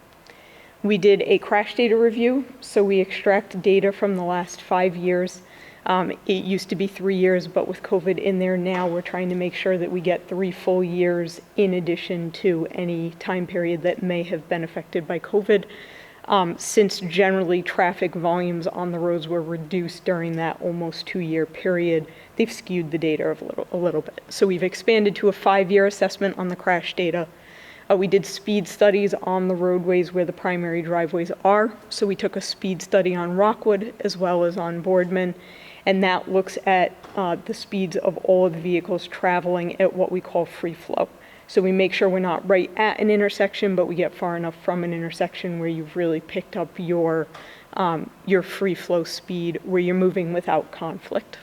[SPEAKER 9] We did a crash data review, so we extract data from the last 5 years. It used to be 3 years, but with COVID in there now, we're trying to make sure that we get 3 full years in addition to any time period that may have been affected by COVID. Since generally traffic volumes on the roads were reduced during that almost 2-year period, they've skewed the data a little bit. So we've expanded to a 5-year assessment on the crash data. We did speed studies on the roadways where the primary driveways are. So we took a speed study on Rockwood as well as on Boardman, and that looks at the speeds of all of the vehicles traveling at what we call free flow. So we make sure we're not right at an intersection, but we get far enough from an intersection where you've really picked up your free flow speed, where you're moving without conflict.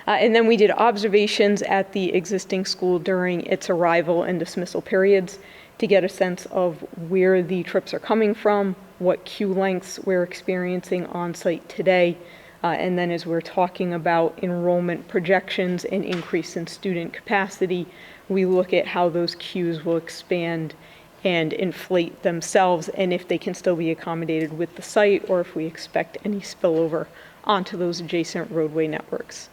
[SPEAKER 9] And then we did observations at the existing school during its arrival and dismissal periods to get a sense of where the trips are coming from, what queue lengths we're experiencing on site today, and then as we're talking about enrollment projections and increase in student capacity, we look at how those queues will expand and inflate themselves, and if they can still be accommodated with the site, or if we expect any spillover onto those adjacent roadway networks.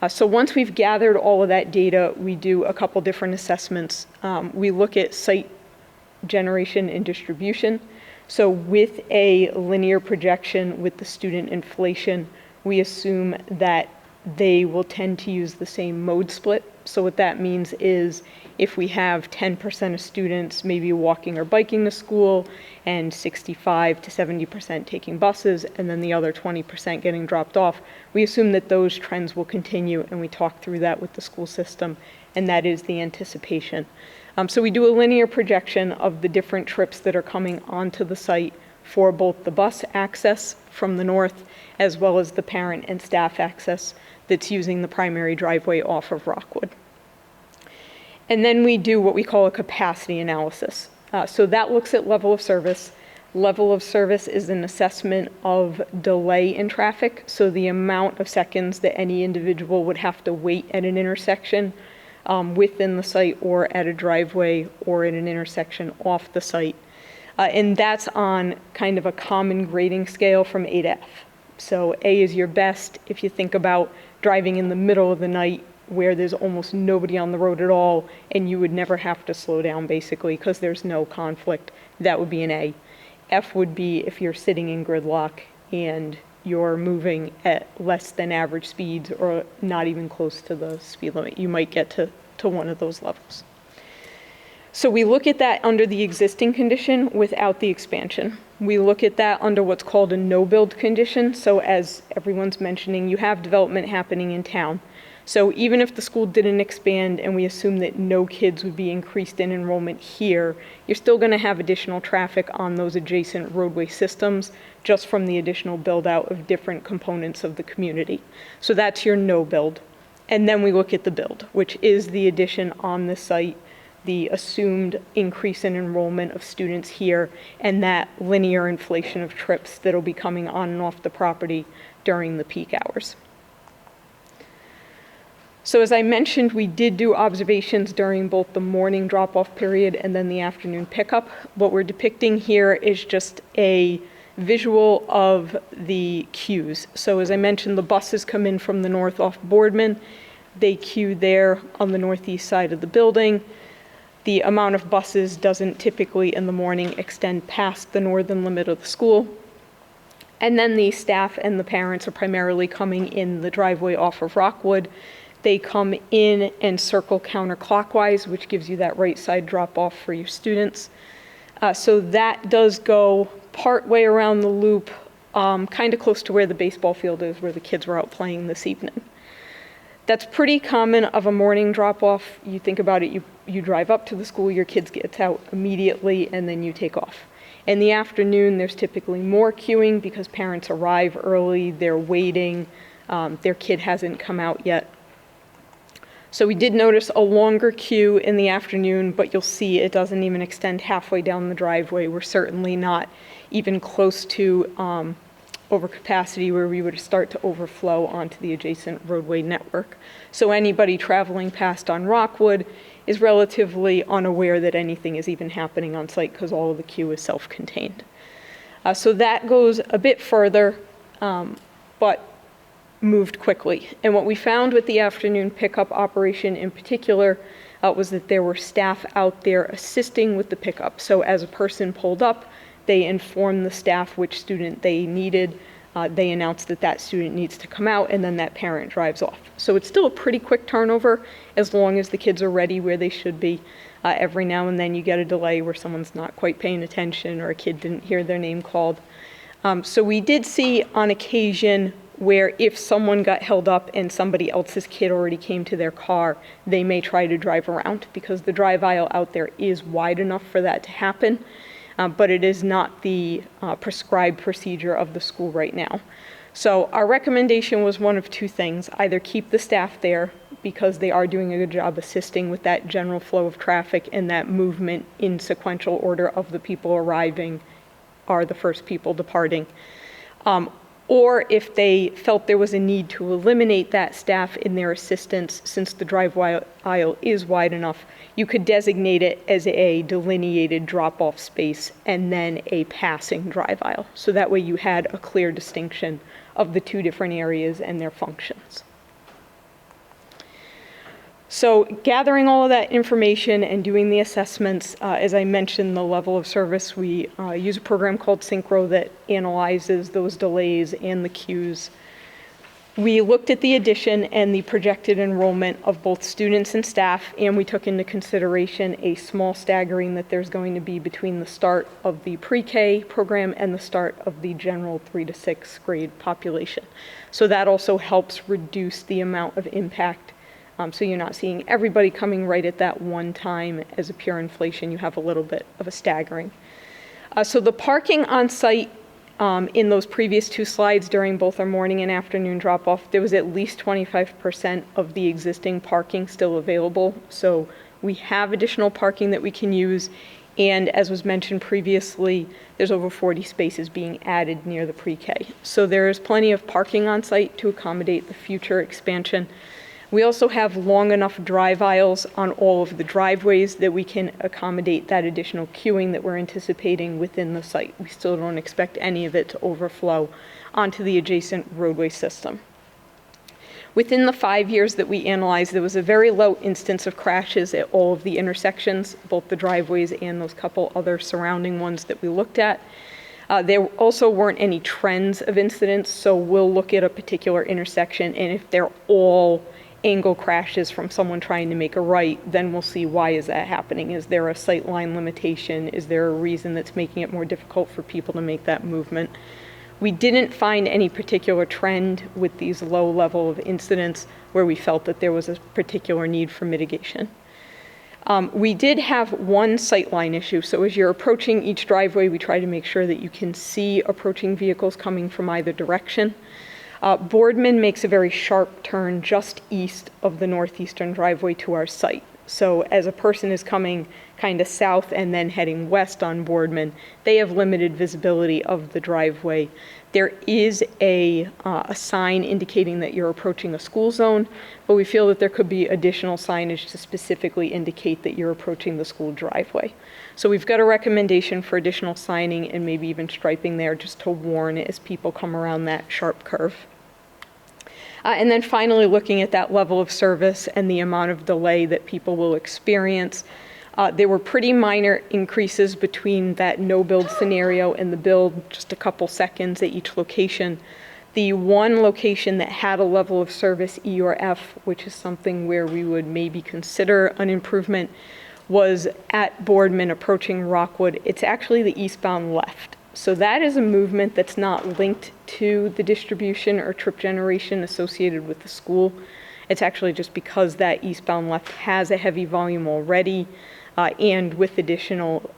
[SPEAKER 9] So once we've gathered all of that data, we do a couple different assessments. We look at site generation and distribution. So with a linear projection with the student inflation, we assume that they will tend to use the same mode split. So what that means is if we have 10% of students maybe walking or biking to school and 65 to 70% taking buses, and then the other 20% getting dropped off, we assume that those trends will continue, and we talk through that with the school system, and that is the anticipation. So we do a linear projection of the different trips that are coming onto the site for both the bus access from the north as well as the parent and staff access that's using the primary driveway off of Rockwood. And then we do what we call a capacity analysis. So that looks at level of service. Level of service is an assessment of delay in traffic, so the amount of seconds that any individual would have to wait at an intersection within the site or at a driveway or at an intersection off the site. And that's on kind of a common grading scale from A to F. So A is your best if you think about driving in the middle of the night where there's almost nobody on the road at all and you would never have to slow down basically because there's no conflict. That would be an A. F would be if you're sitting in gridlock and you're moving at less than average speeds or not even close to the speed limit. You might get to one of those levels. So we look at that under the existing condition without the expansion. We look at that under what's called a no-build condition. So as everyone's mentioning, you have development happening in town. So even if the school didn't expand and we assume that no kids would be increased in enrollment here, you're still going to have additional traffic on those adjacent roadway systems just from the additional build out of different components of the community. So that's your no build. And then we look at the build, which is the addition on the site, the assumed increase in enrollment of students here, and that linear inflation of trips that'll be coming on and off the property during the peak hours. So as I mentioned, we did do observations during both the morning drop-off period and then the afternoon pickup. What we're depicting here is just a visual of the queues. So as I mentioned, the buses come in from the north off Boardman. They queue there on the northeast side of the building. The amount of buses doesn't typically in the morning extend past the northern limit of the school. And then the staff and the parents are primarily coming in the driveway off of Rockwood. They come in and circle counterclockwise, which gives you that right side drop off for your students. So that does go part way around the loop, kind of close to where the baseball field is, where the kids were out playing this evening. That's pretty common of a morning drop off. You think about it, you drive up to the school, your kids get out immediately, and then you take off. In the afternoon, there's typically more queuing because parents arrive early, they're waiting, their kid hasn't come out yet. So we did notice a longer queue in the afternoon, but you'll see it doesn't even extend halfway down the driveway. We're certainly not even close to overcapacity where we would start to overflow onto the adjacent roadway network. So anybody traveling past on Rockwood is relatively unaware that anything is even happening on site because all of the queue is self-contained. So that goes a bit further, but moved quickly. And what we found with the afternoon pickup operation in particular was that there were staff out there assisting with the pickup. So as a person pulled up, they informed the staff which student they needed. They announced that that student needs to come out, and then that parent drives off. So it's still a pretty quick turnover as long as the kids are ready where they should be. Every now and then you get a delay where someone's not quite paying attention or a kid didn't hear their name called. So we did see on occasion where if someone got held up and somebody else's kid already came to their car, they may try to drive around because the drive aisle out there is wide enough for that to happen, but it is not the prescribed procedure of the school right now. So our recommendation was one of two things: either keep the staff there because they are doing a good job assisting with that general flow of traffic and that movement in sequential order of the people arriving are the first people departing. Or if they felt there was a need to eliminate that staff in their assistance, since the driveway aisle is wide enough, you could designate it as a delineated drop-off space and then a passing drive aisle. So that way you had a clear distinction of the two different areas and their functions. So gathering all of that information and doing the assessments, as I mentioned, the level of service, we use a program called Synchro that analyzes those delays and the queues. We looked at the addition and the projected enrollment of both students and staff, and we took into consideration a small staggering that there's going to be between the start of the pre-K program and the start of the general 3 to 6 grade population. So that also helps reduce the amount of impact So you're not seeing everybody coming right at that one time as a pure inflation. You have a little bit of a staggering. So the parking on site in those previous two slides during both our morning and afternoon drop-off, there was at least 25% of the existing parking still available. So we have additional parking that we can use. And as was mentioned previously, there's over 40 spaces being added near the pre-K. So there is plenty of parking on site to accommodate the future expansion. We also have long enough drive aisles on all of the driveways that we can accommodate that additional queuing that we're anticipating within the site. We still don't expect any of it to overflow onto the adjacent roadway system. Within the 5 years that we analyzed, there was a very low instance of crashes at all of the intersections, both the driveways and those couple other surrounding ones that we looked at. There also weren't any trends of incidents, so we'll look at a particular intersection, and if they're all angle crashes from someone trying to make a right, then we'll see why is that happening. Is there a sight line limitation? Is there a reason that's making it more difficult for people to make that movement? We didn't find any particular trend with these low level of incidents where we felt that there was a particular need for mitigation. We did have one sightline issue. So as you're approaching each driveway, we try to make sure that you can see approaching vehicles coming from either direction. Boardman makes a very sharp turn just east of the northeastern driveway to our site. So as a person is coming kind of south and then heading west on Boardman, they have limited visibility of the driveway. There is a sign indicating that you're approaching a school zone, but we feel that there could be additional signage to specifically indicate that you're approaching the school driveway. So we've got a recommendation for additional signing and maybe even striping there just to warn as people come around that sharp curve. And then finally, looking at that level of service and the amount of delay that people will experience, there were pretty minor increases between that no-build scenario and the build, just a couple seconds at each location. The one location that had a level of service E or F, which is something where we would maybe consider an improvement, was at Boardman approaching Rockwood. It's actually the eastbound left. So that is a movement that's not linked to the distribution or trip generation associated with the school. It's actually just because that eastbound left has a heavy volume already, and with additional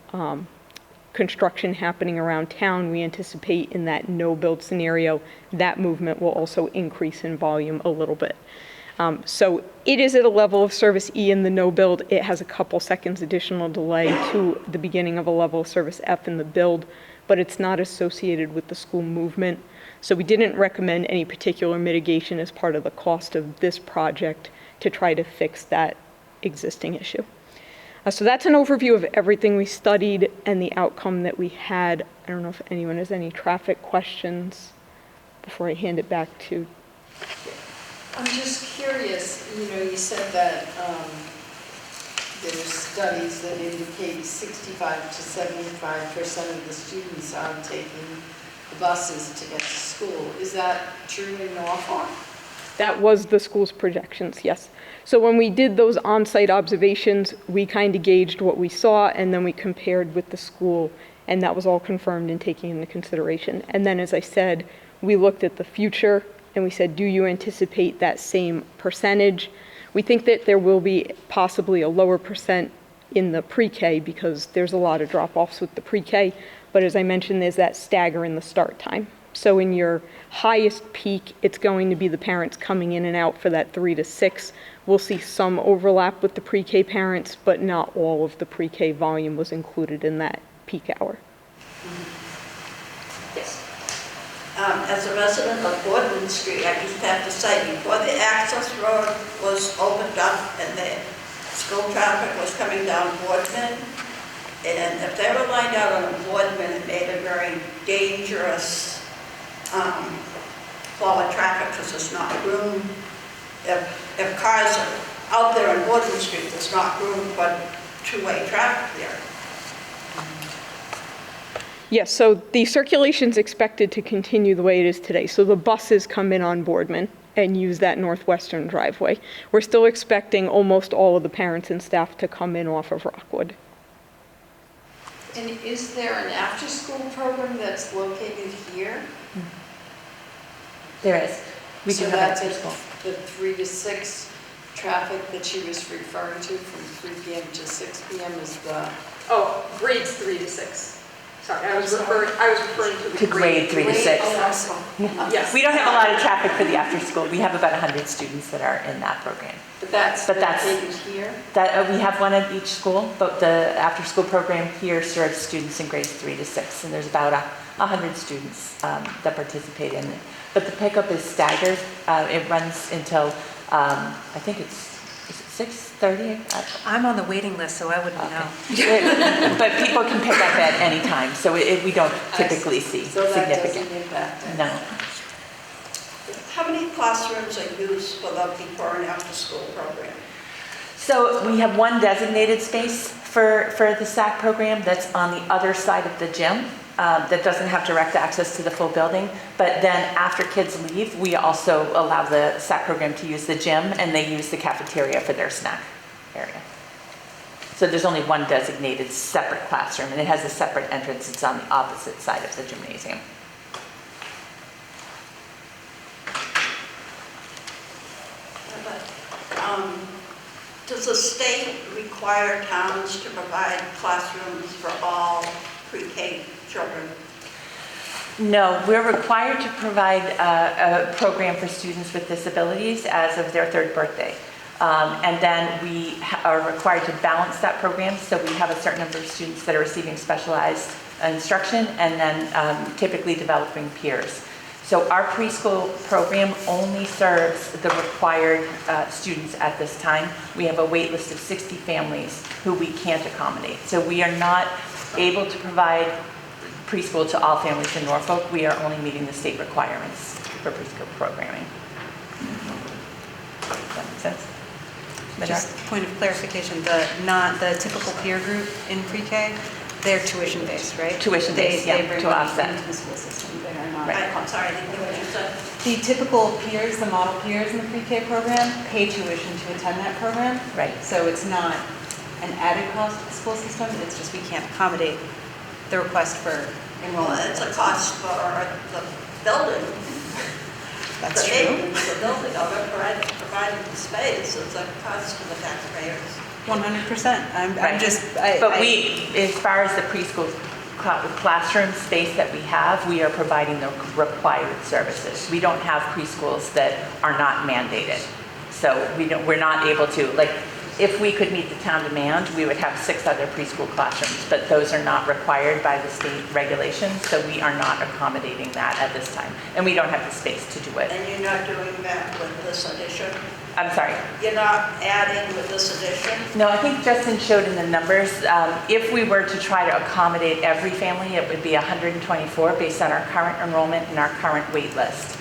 [SPEAKER 9] construction happening around town, we anticipate in that no-build scenario, that movement will also increase in volume a little bit. So it is at a level of service E in the no-build. It has a couple seconds additional delay to the beginning of a level of service F in the build, but it's not associated with the school movement. So we didn't recommend any particular mitigation as part of the cost of this project to try to fix that existing issue. So that's an overview of everything we studied and the outcome that we had. I don't know if anyone has any traffic questions before I hand it back to.
[SPEAKER 3] I'm just curious, you said that there's studies that indicate 65 to 75% of the students are taking the buses to get to school. Is that true in Norfolk?
[SPEAKER 9] That was the school's projections, yes. So when we did those on-site observations, we kind of gauged what we saw, and then we compared with the school, and that was all confirmed and taken into consideration. And then, as I said, we looked at the future, and we said, do you anticipate that same percentage? We think that there will be possibly a lower percent in the pre-K because there's a lot of drop-offs with the pre-K, but as I mentioned, there's that stagger in the start time. So in your highest peak, it's going to be the parents coming in and out for that 3 to 6. We'll see some overlap with the pre-K parents, but not all of the pre-K volume was included in that peak hour.
[SPEAKER 10] Yes. As a resident of Boardman Street, I just have to say, before the access road was opened up and the school traffic was coming down Boardman, and if they were lined out on Boardman, it made a very dangerous flow of traffic because there's not room. If cars are out there on Boardman Street, there's not room for two-way traffic there.
[SPEAKER 9] Yes, so the circulation's expected to continue the way it is today. So the buses come in on Boardman and use that northwestern driveway. We're still expecting almost all of the parents and staff to come in off of Rockwood.
[SPEAKER 3] And is there an after-school program that's located here?
[SPEAKER 2] There is. We do
[SPEAKER 3] So
[SPEAKER 2] have
[SPEAKER 3] that's
[SPEAKER 2] after school.
[SPEAKER 3] the 3 to 6 traffic that she was referring to from 3 PM to 6 PM is the,
[SPEAKER 9] Oh, grades 3 to 6. Sorry, I was referring to the
[SPEAKER 2] To grade 3 to 6.
[SPEAKER 9] Yes.
[SPEAKER 2] We don't have a lot of traffic for the after-school. We have about 100 students that are in that program.
[SPEAKER 3] but that's
[SPEAKER 2] But that's-
[SPEAKER 3] located here?
[SPEAKER 2] We have one at each school, but the after-school program here serves students in grades 3 to 6, and there's about 100 students that participate in it. But the pickup is staggered. It runs until, I think is it 6:30?
[SPEAKER 7] I'm on the waiting list, so I wouldn't know.
[SPEAKER 2] But people can pick up at any time, so we don't typically see
[SPEAKER 3] So that
[SPEAKER 2] significant.
[SPEAKER 3] doesn't impact it?
[SPEAKER 2] No.
[SPEAKER 10] How many classrooms are used for the before and after school program?
[SPEAKER 2] So we have one designated space for the SAC program that's on the other side of the gym that doesn't have direct access to the full building. But then after kids leave, we also allow the SAC program to use the gym, and they use the cafeteria for their snack area. So there's only one designated separate classroom, and it has a separate entrance. It's on the opposite side of the gymnasium.
[SPEAKER 10] Does the state require towns to provide classrooms for all pre-K children?
[SPEAKER 2] No, we're required to provide a program for students with disabilities as of their 3rd birthday. And then we are required to balance that program, so we have a certain number of students that are receiving specialized instruction and then typically developing peers. So our preschool program only serves the required students at this time. We have a wait list of 60 families who we can't accommodate. So we are not able to provide preschool to all families in Norfolk. We are only meeting the state requirements for preschool programming. Does that make sense?
[SPEAKER 7] Just point of clarification, the typical peer group in pre-K, they're tuition-based, right?
[SPEAKER 2] Tuition-based,
[SPEAKER 7] They
[SPEAKER 2] yeah,
[SPEAKER 7] bring
[SPEAKER 2] to
[SPEAKER 7] money
[SPEAKER 2] offset.
[SPEAKER 7] into the school system, they are not.
[SPEAKER 10] I'm sorry, I didn't hear what you said.
[SPEAKER 7] The typical peers, the model peers in the pre-K program, pay tuition to attend that program.
[SPEAKER 2] Right.
[SPEAKER 7] So it's not an added cost to the school system, it's just we can't accommodate the request for
[SPEAKER 10] Well,
[SPEAKER 7] enrollment.
[SPEAKER 10] it's a cost for the building.
[SPEAKER 7] That's
[SPEAKER 10] The
[SPEAKER 7] true.
[SPEAKER 10] maintenance of the building, of it, providing the space, it's a cost to the taxpayers.
[SPEAKER 7] 100%. I'm
[SPEAKER 2] Right.
[SPEAKER 7] just,
[SPEAKER 2] But we, as far as the preschool classroom space that we have, we are providing the required services. We don't have preschools that are not mandated. So we're not able to, like, if we could meet the town demand, we would have 6 other preschool classrooms, but those are not required by the state regulations, so we are not accommodating that at this time. And we don't have the space to do it.
[SPEAKER 10] And you're not doing that with this addition?
[SPEAKER 2] I'm sorry.
[SPEAKER 10] You're not adding with this addition?
[SPEAKER 2] No, I think Justin showed in the numbers, if we were to try to accommodate every family, it would be 124 based on our current enrollment and our current wait list.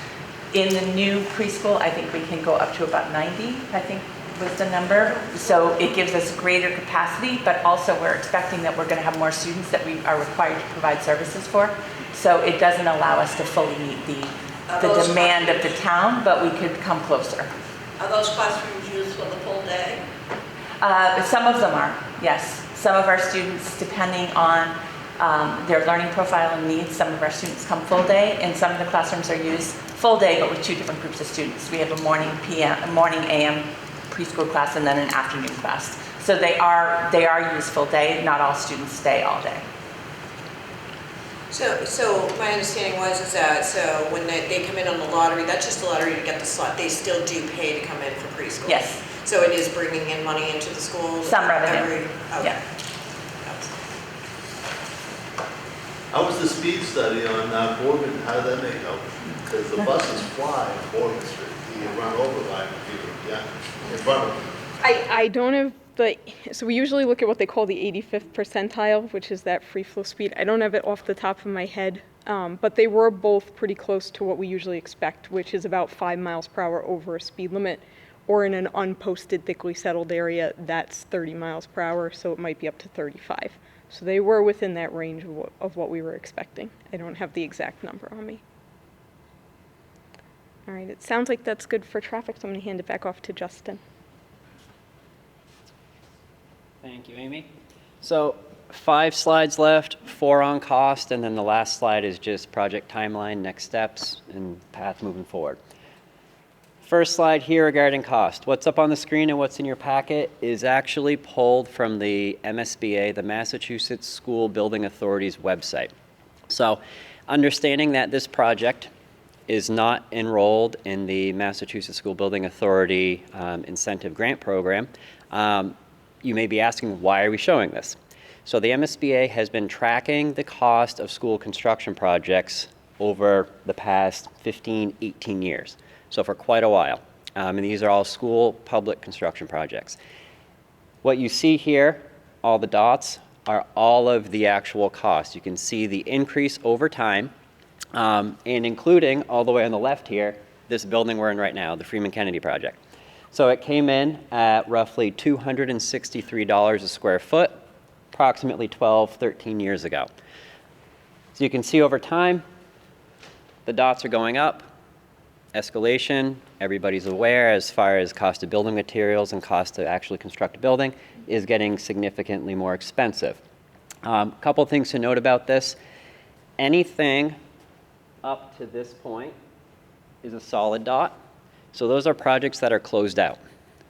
[SPEAKER 2] In the new preschool, I think we can go up to about 90, I think was the number. So it gives us greater capacity, but also we're expecting that we're going to have more students that we are required to provide services for. So it doesn't allow us to fully meet the demand of the town, but we could come closer.
[SPEAKER 10] Are those classrooms used for the full day?
[SPEAKER 2] Some of them are, yes. Some of our students, depending on their learning profile and needs, some of our students come full day, and some of the classrooms are used full day, but with 2 different groups of students. We have a morning AM preschool class and then an afternoon class. So they are used full day. Not all students stay all day.
[SPEAKER 5] So my understanding is that, so when they come in on the lottery, that's just the lottery to get the slot, they still do pay to come in for preschool?
[SPEAKER 2] Yes.
[SPEAKER 5] So it is bringing in money into the school?
[SPEAKER 2] Some revenue.
[SPEAKER 5] Okay.
[SPEAKER 2] Yeah.
[SPEAKER 11] How was the speed study on Boardman? How did that make out? Because the buses fly on Boardman Street. You get run over by people, yeah, in front of them.
[SPEAKER 9] I don't have so we usually look at what they call the 85th percentile, which is that free flow speed. I don't have it off the top of my head, but they were both pretty close to what we usually expect, which is about 5 miles per hour over a speed limit, or in an unposted, thickly settled area, that's 30 miles per hour, so it might be up to 35. So they were within that range of what we were expecting. I don't have the exact number on me. All right, it sounds like that's good for traffic, so I'm going to hand it back off to Justin.
[SPEAKER 1] Thank you, Amy. So 5 slides left, 4 on cost, and then the last slide is just project timeline, next steps, and path moving forward. First slide here regarding cost. What's up on the screen and what's in your packet is actually pulled from the MSBA, the Massachusetts School Building Authority's website. So understanding that this project is not enrolled in the Massachusetts School Building Authority incentive grant program, you may be asking, why are we showing this? So the MSBA has been tracking the cost of school construction projects over the past 15, 18 years. So for quite a while. And these are all school public construction projects. What you see here, all the dots, are all of the actual costs. You can see the increase over time, and including all the way on the left here, this building we're in right now, the Freeman Kennedy project. So it came in at roughly $263 a square foot, approximately 12, 13 years ago. So you can see over time, the dots are going up. Escalation, everybody's aware as far as cost of building materials and cost to actually construct a building is getting significantly more expensive. A couple things to note about this. Anything up to this point is a solid dot. So those are projects that are closed out.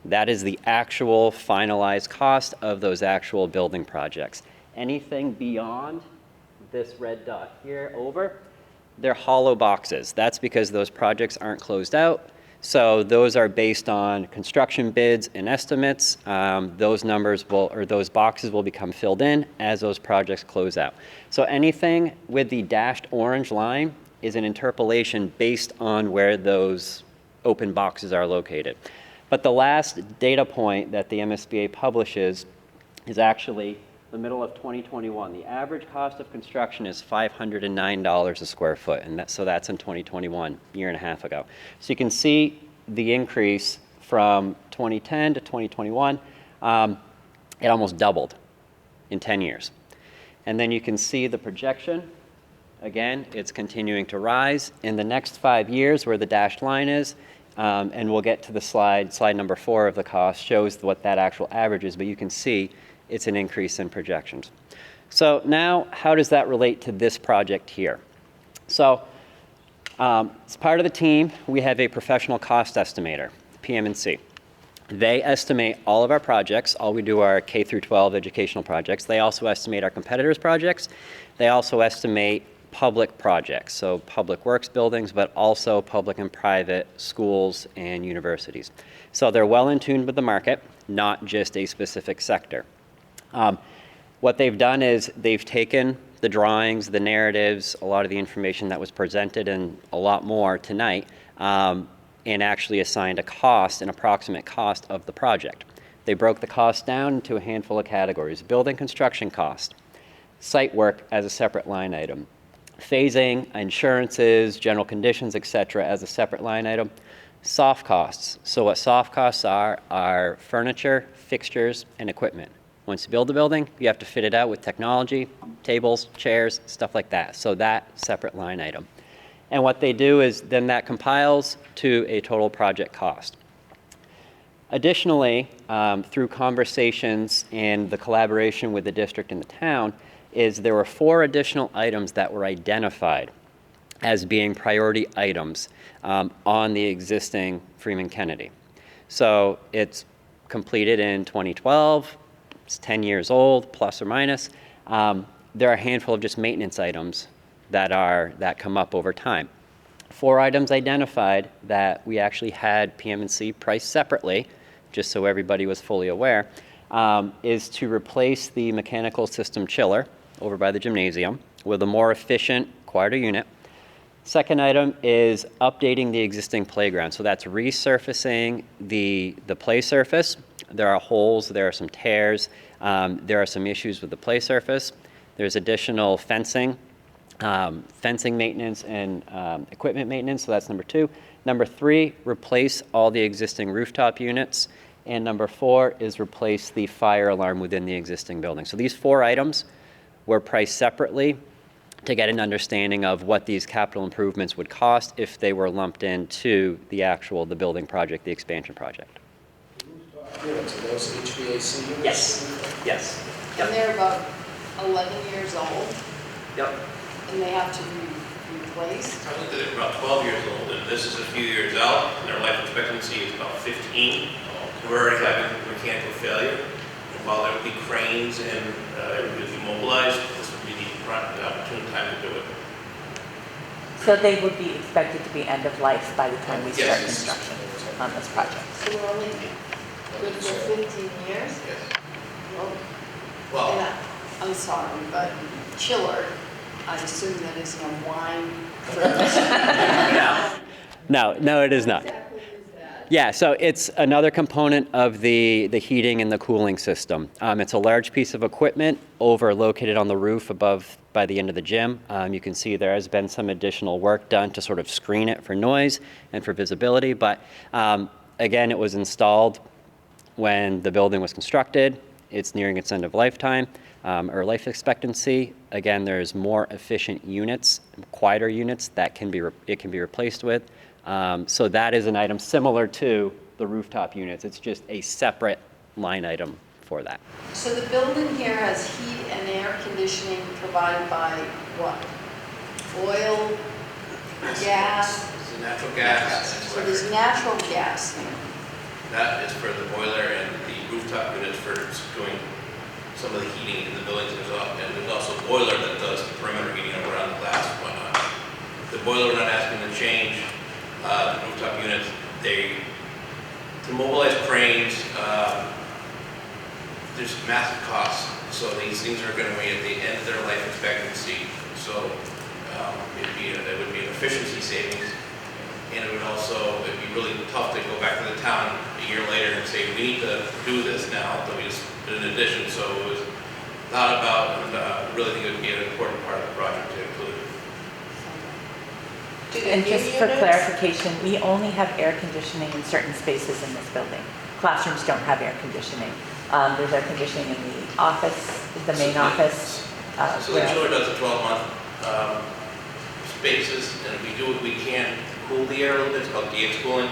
[SPEAKER 1] That is the actual finalized cost of those actual building projects. Anything beyond this red dot here over, they're hollow boxes. That's because those projects aren't closed out. So those are based on construction bids and estimates. Those numbers will, or those boxes will become filled in as those projects close out. So anything with the dashed orange line is an interpolation based on where those open boxes are located. But the last data point that the MSBA publishes is actually the middle of 2021. The average cost of construction is $509 a square foot, and so that's in 2021, a year and a half ago. So you can see the increase from 2010 to 2021. It almost doubled in 10 years. And then you can see the projection. Again, it's continuing to rise. In the next 5 years, where the dashed line is, and we'll get to the slide number 4 of the cost, shows what that actual average is, but you can see it's an increase in projections. So now, how does that relate to this project here? So as part of the team, we have a professional cost estimator, PM&C. They estimate all of our projects. All we do are K through 12 educational projects. They also estimate our competitors' projects. They also estimate public projects, so public works buildings, but also public and private schools and universities. So they're well in tune with the market, not just a specific sector. What they've done is they've taken the drawings, the narratives, a lot of the information that was presented and a lot more tonight, and actually assigned a cost, an approximate cost of the project. They broke the cost down into a handful of categories: building construction cost, site work as a separate line item, phasing, insurances, general conditions, etc. as a separate line item, soft costs. So what soft costs are furniture, fixtures, and equipment. Once you build the building, you have to fit it out with technology, tables, chairs, stuff like that. So that separate line item. And what they do is then that compiles to a total project cost. Additionally, through conversations and the collaboration with the district and the town, is there were 4 additional items that were identified as being priority items on the existing Freeman Kennedy. So it's completed in 2012. It's 10 years old, plus or minus. There are a handful of just maintenance items that come up over time. 4 items identified that we actually had PM&C priced separately, just so everybody was fully aware, is to replace the mechanical system chiller over by the gymnasium with a more efficient, quieter unit. Second item is updating the existing playground. So that's resurfacing the play surface. There are holes, there are some tears, there are some issues with the play surface. There's additional fencing maintenance and equipment maintenance, so that's number 2. Number 3, replace all the existing rooftop units. And number 4 is replace the fire alarm within the existing building. So these 4 items were priced separately to get an understanding of what these capital improvements would cost if they were lumped into the building project, the expansion project.
[SPEAKER 8] Units, are those HVAC units?
[SPEAKER 1] Yes.
[SPEAKER 3] And they're about 11 years old,
[SPEAKER 1] Yep.
[SPEAKER 3] and they have to be replaced?
[SPEAKER 12] I looked at it about 12 years old, and this is a few years out, and their life expectancy is about 15. We're already having mechanical failure, and while there would be cranes and everybody would be mobilized, this would be the opportune time to do it.
[SPEAKER 2] So they would be expected to be end of life by the time we start
[SPEAKER 12] Yes.
[SPEAKER 2] construction on this project.
[SPEAKER 3] So we're only good for 15 years?
[SPEAKER 12] Yes.
[SPEAKER 3] Well,
[SPEAKER 12] Well,
[SPEAKER 3] and I'm sorry, but chiller, I assume that is a wine furnace.
[SPEAKER 1] No, it is not.
[SPEAKER 3] Exactly is that?
[SPEAKER 1] Yeah, so it's another component of the heating and the cooling system. It's a large piece of equipment located on the roof above by the end of the gym. You can see there has been some additional work done to sort of screen it for noise and for visibility, but again, it was installed when the building was constructed. It's nearing its end of lifetime or life expectancy. Again, there's more efficient units, quieter units that it can be replaced with. So that is an item similar to the rooftop units. It's just a separate line item for that.
[SPEAKER 3] So the building here has heat and air conditioning provided by what? Oil, gas?
[SPEAKER 12] it's a natural gas. and
[SPEAKER 3] So there's natural gas.
[SPEAKER 12] That is for the boiler and the rooftop units for doing some of the heating in the buildings and there's also a boiler that does the perimeter heating around the glass and whatnot. The boiler, we're not asking to change. The rooftop units, to mobilize cranes, there's massive costs. So these things are going to be at the end of their life expectancy. So it would be an efficiency savings. And it'd be really tough to go back to the town a year later and say, we need to do this now, that we just did an addition. So it was thought about, and I really think it would be an important part of the project to include.
[SPEAKER 2] And just for clarification, we only have air conditioning in certain spaces in this building. Classrooms don't have air conditioning. There's air conditioning in the office, the main office.
[SPEAKER 12] So the chiller does a 12-month spaces, and we do what we can to cool the air a little bit. It's called DX cooling.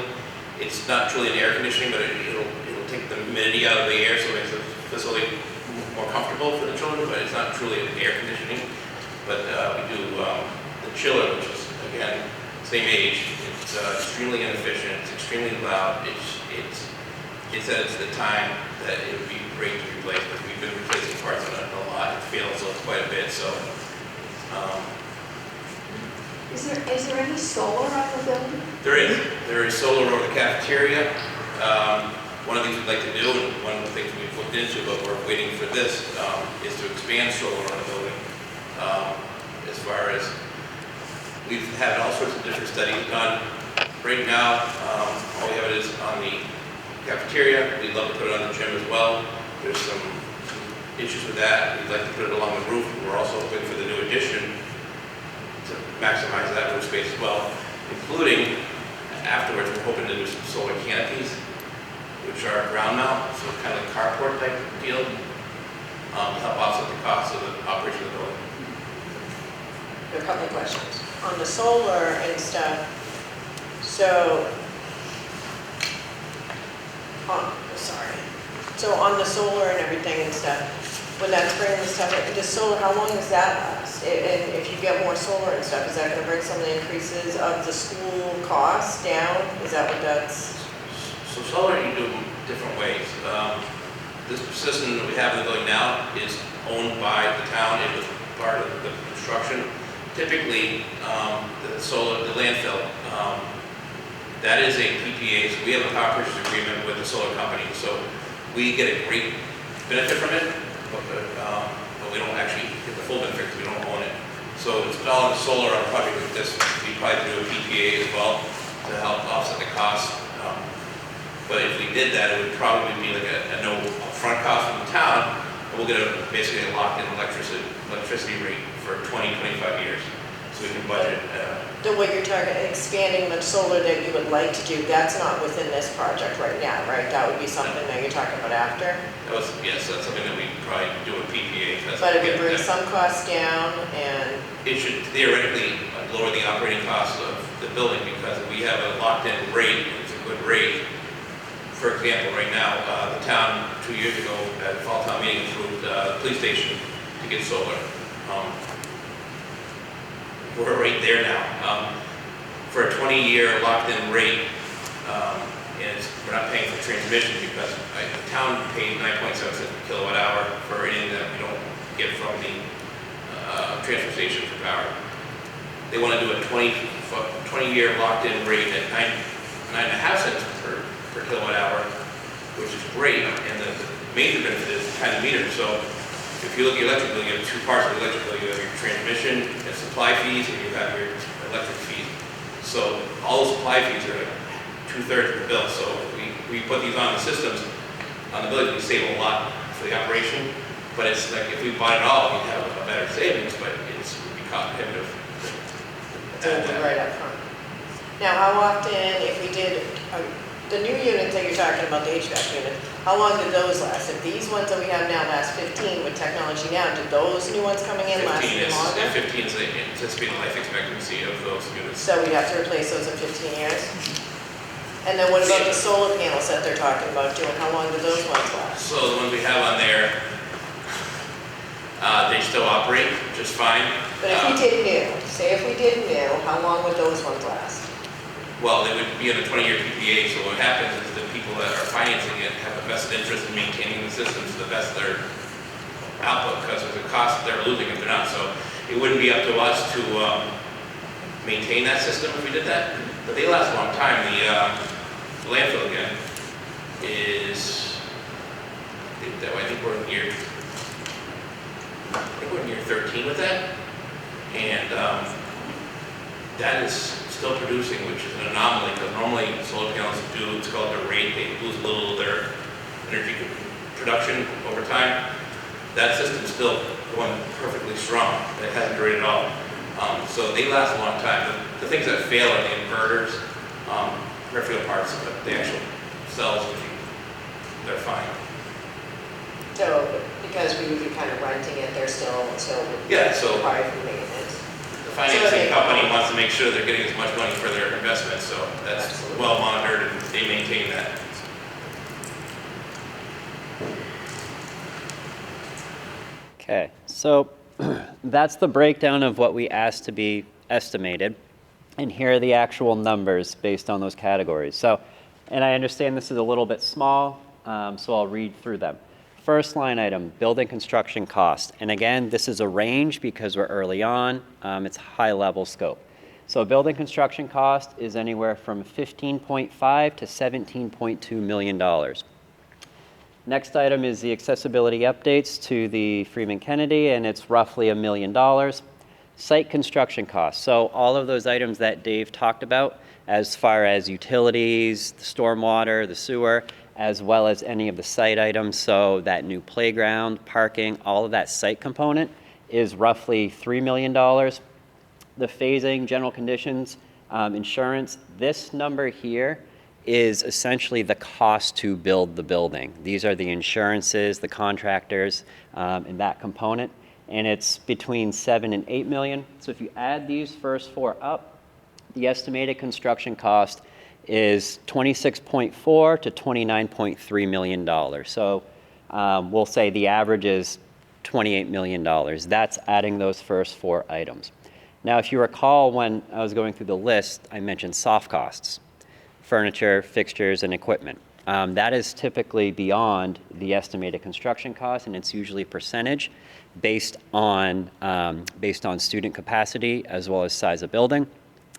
[SPEAKER 12] It's not truly an air conditioning, but it'll take the humidity out of the air, so it makes the facility more comfortable for the children. But it's not truly an air conditioning. But we do the chiller, which is again same age. It's extremely inefficient. It's extremely loud. It's at the time that it would be great to replace, but we've been replacing parts on it a lot. It fails quite a bit. So.
[SPEAKER 3] Is there any solar on the building?
[SPEAKER 12] There is solar over the cafeteria. One of the things we'd like to do, and one of the things we've looked into, but we're waiting for this, is to expand solar on the building. As far as we've had all sorts of different studies done. Right now, all we have is on the cafeteria. We'd love to put it on the gym as well. There's some issues with that. We'd like to put it along the roof. We're also hoping for the new addition to maximize that roof space as well, including afterwards we're hoping to do some solar canopies, which are ground mount, so kind of like carport type deal, to help offset the cost of the operation of the building.
[SPEAKER 5] A couple of questions. On the solar and stuff, so, So on the solar and everything and stuff, when that's bringing the stuff, the solar, how long does that last? And if you get more solar and stuff, is that going to bring some of the increases of the school costs down? Is that what that's?
[SPEAKER 12] So solar you do different ways. This system that we have in the building now is owned by the town. It was part of the construction. Typically, the landfill, that is a PPA. So we have a power purchase agreement with the solar company. So we get a great benefit from it, but we don't actually get the full benefit because we don't own it. So installing solar on a project like this, we probably do a PPA as well to help offset the cost. But if we did that, it would probably be like a no upfront cost from the town, and we'll get basically a locked-in electricity rate for 20, 25 years. So we can budget.
[SPEAKER 5] The way you're talking, expanding the solar that you would like to do, that's not within this project right now, right? That would be something that you're talking about after?
[SPEAKER 12] Yes, that's something that we probably do a PPA.
[SPEAKER 5] But it would bring some costs down and...
[SPEAKER 12] It should theoretically lower the operating costs of the building because we have a locked-in rate, it's a good rate. For example, right now, the town 2 years ago at the fall town meeting approved the police station to get solar. we're right there now. For a 20-year locked-in rate, we're not paying for transmission because the town paid 9.7 cents per kilowatt hour for anything that we don't get from the transfer station for power. They want to do a 20-year locked-in rate at 9.5 cents per kilowatt hour, which is great. And the major benefit is kind of metered. So if you look at your electric bill, you have two parts of the electric bill. You have your transmission and supply fees, and you have your electric fees. So all those supply fees are like 2/3 of the bill. So we put these on the systems, on the bill, we save a lot for the operation. But it's like if we bought it all, we'd have a better savings, but it would be cost prohibitive.
[SPEAKER 5] Right up front. Now, how often, if we did, the new units that you're talking about, the HVAC units, how long did those last? If these ones that we have now last 15 with technology now, did those new ones coming in last even longer?
[SPEAKER 12] 15 is the anticipated life expectancy of those units.
[SPEAKER 5] So we'd have to replace those in 15 years? And then what about the solar panels that they're talking about doing? How long do those ones last?
[SPEAKER 12] So the ones we have on there, they still operate just fine.
[SPEAKER 5] But if we did new, say if we did new, how long would those ones last?
[SPEAKER 12] Well, they would be on a 20-year PPA, so what happens is the people that are financing it have a vested interest in maintaining the system to the best of their output, because there's a cost they're losing if they're not. So it wouldn't be up to us to maintain that system if we did that, but they last a long time. The landfill again is, I think we're in year 13 with that, and that is still producing, which is an anomaly, because normally solar panels do, it's called their rate, they lose a little of their energy production over time. That system's still going perfectly strong. It hasn't derated at all. So they last a long time. The things that fail are the inverters, peripheral parts, but the actual cells, they're fine.
[SPEAKER 5] So, because we would be kind of renting it, they're still
[SPEAKER 12] Yeah, so
[SPEAKER 5] required for maintenance.
[SPEAKER 12] the financing company wants to make sure they're getting as much money for their investment, so that's
[SPEAKER 5] Absolutely.
[SPEAKER 12] well monitored and they maintain that.
[SPEAKER 1] Okay, so that's the breakdown of what we asked to be estimated. And here are the actual numbers based on those categories. So, and I understand this is a little bit small, so I'll read through them. First line item, building construction cost. And again, this is a range because we're early on. It's high level scope. So building construction cost is anywhere from $15.5 to $17.2 million. Next item is the accessibility updates to the Freeman Kennedy, and it's roughly $1 million. Site construction costs. So all of those items that Dave talked about, as far as utilities, the stormwater, the sewer, as well as any of the site items, so that new playground, parking, all of that site component is roughly $3 million. The phasing, general conditions, insurance, this number here is essentially the cost to build the building. These are the insurances, the contractors, and that component. And it's between 7 and 8 million. So if you add these first four up, the estimated construction cost is $26.4 to $29.3 million. So we'll say the average is $28 million. That's adding those first four items. Now, if you recall, when I was going through the list, I mentioned soft costs, furniture, fixtures, and equipment. That is typically beyond the estimated construction cost, and it's usually percentage based on student capacity as well as size of building.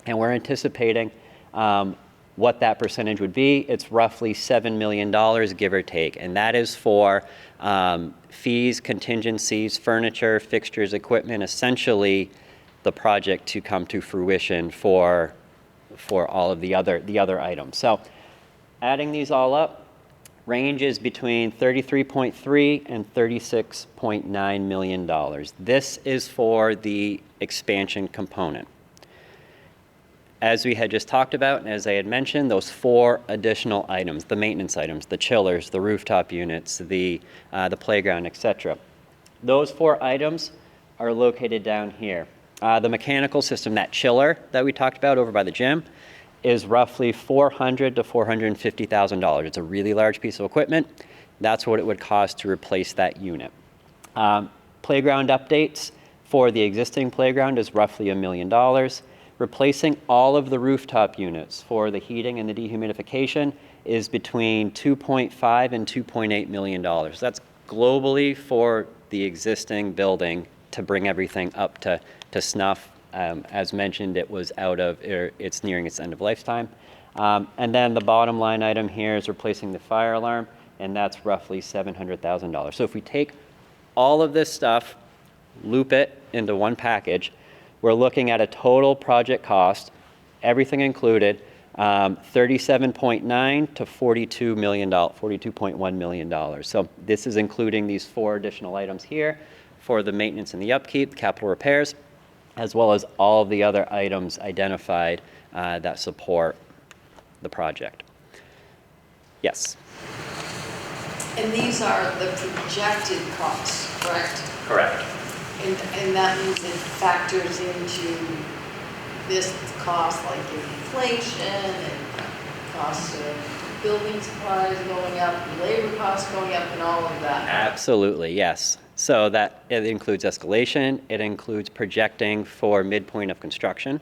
[SPEAKER 1] And we're anticipating what that percentage would be. It's roughly $7 million, give or take, and that is for fees, contingencies, furniture, fixtures, equipment, essentially the project to come to fruition for all of the other items. So adding these all up, ranges between $33.3 and $36.9 million. This is for the expansion component. As we had just talked about, and as I had mentioned, those four additional items, the maintenance items, the chillers, the rooftop units, the playground, etc. Those four items are located down here. The mechanical system, that chiller that we talked about over by the gym, is roughly $400,000 to $450,000. It's a really large piece of equipment. That's what it would cost to replace that unit. Playground updates, for the existing playground is roughly $1 million. Replacing all of the rooftop units for the heating and the dehumidification is between $2.5 and $2.8 million. That's globally for the existing building to bring everything up to snuff. As mentioned, it's nearing its end of lifetime. And then the bottom line item here is replacing the fire alarm, and that's roughly $700,000. So if we take all of this stuff, loop it into one package, we're looking at a total project cost, everything included, $37.9 to $42 million, $42.1 million. So this is including these 4 additional items here for the maintenance and the upkeep, capital repairs, as well as all of the other items identified that support the project. Yes?
[SPEAKER 3] And these are the projected costs, correct?
[SPEAKER 1] Correct.
[SPEAKER 3] And that means it factors into this cost, like inflation and cost of building supplies going up, and labor costs going up, and all of that.
[SPEAKER 1] Absolutely, yes. So that it includes escalation, it includes projecting for midpoint of construction.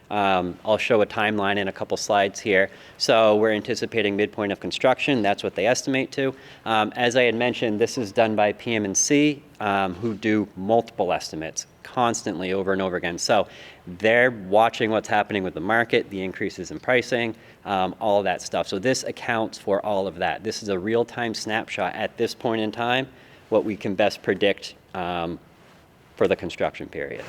[SPEAKER 1] I'll show a timeline in a couple slides here. So we're anticipating midpoint of construction. That's what they estimate to. As I had mentioned, this is done by PM&C, who do multiple estimates constantly over and over again. So they're watching what's happening with the market, the increases in pricing, all of that stuff. So this accounts for all of that. This is a real-time snapshot at this point in time, what we can best predict for the construction period.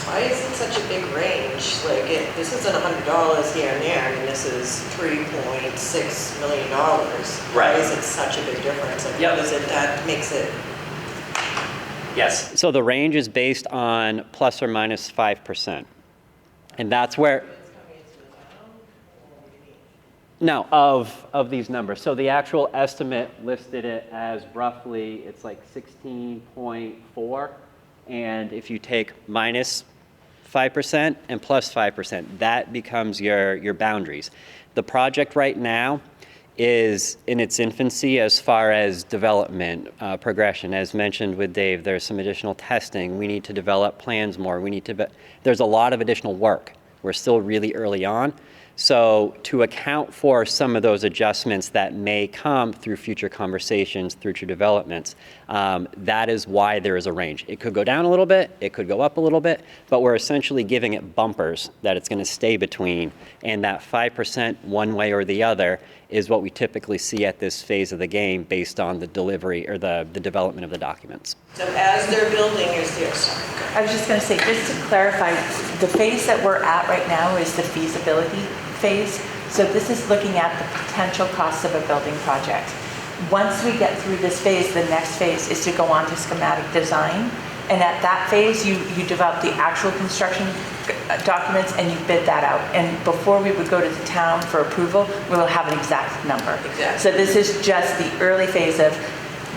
[SPEAKER 5] Why is it such a big range? Like, this isn't $100 here and there. I mean, this is $3.6 million. Why is it such a big difference? Like, what is it that makes it?
[SPEAKER 1] Yes. So the range is based on plus or minus 5%. And that's where... No, of these numbers. So the actual estimate listed it as roughly, it's like 16.4. And if you take minus 5% and plus 5%, that becomes your boundaries. The project right now is in its infancy as far as development, progression. As mentioned with Dave, there's some additional testing. We need to develop plans more. There's a lot of additional work. We're still really early on. So to account for some of those adjustments that may come through future conversations, through future developments, that is why there is a range. It could go down a little bit, it could go up a little bit, but we're essentially giving it bumpers that it's going to stay between, and that 5% one way or the other is what we typically see at this phase of the game based on the delivery or the development of the documents.
[SPEAKER 5] So as they're building, is there, sorry, go ahead.
[SPEAKER 2] I was just going to say, just to clarify, the phase that we're at right now is the feasibility phase. So this is looking at the potential costs of a building project. Once we get through this phase, the next phase is to go on to schematic design. And at that phase, you develop the actual construction documents and you bid that out. And before we would go to the town for approval, we will have an exact number.
[SPEAKER 5] Exactly.
[SPEAKER 2] So this is just the early phase of,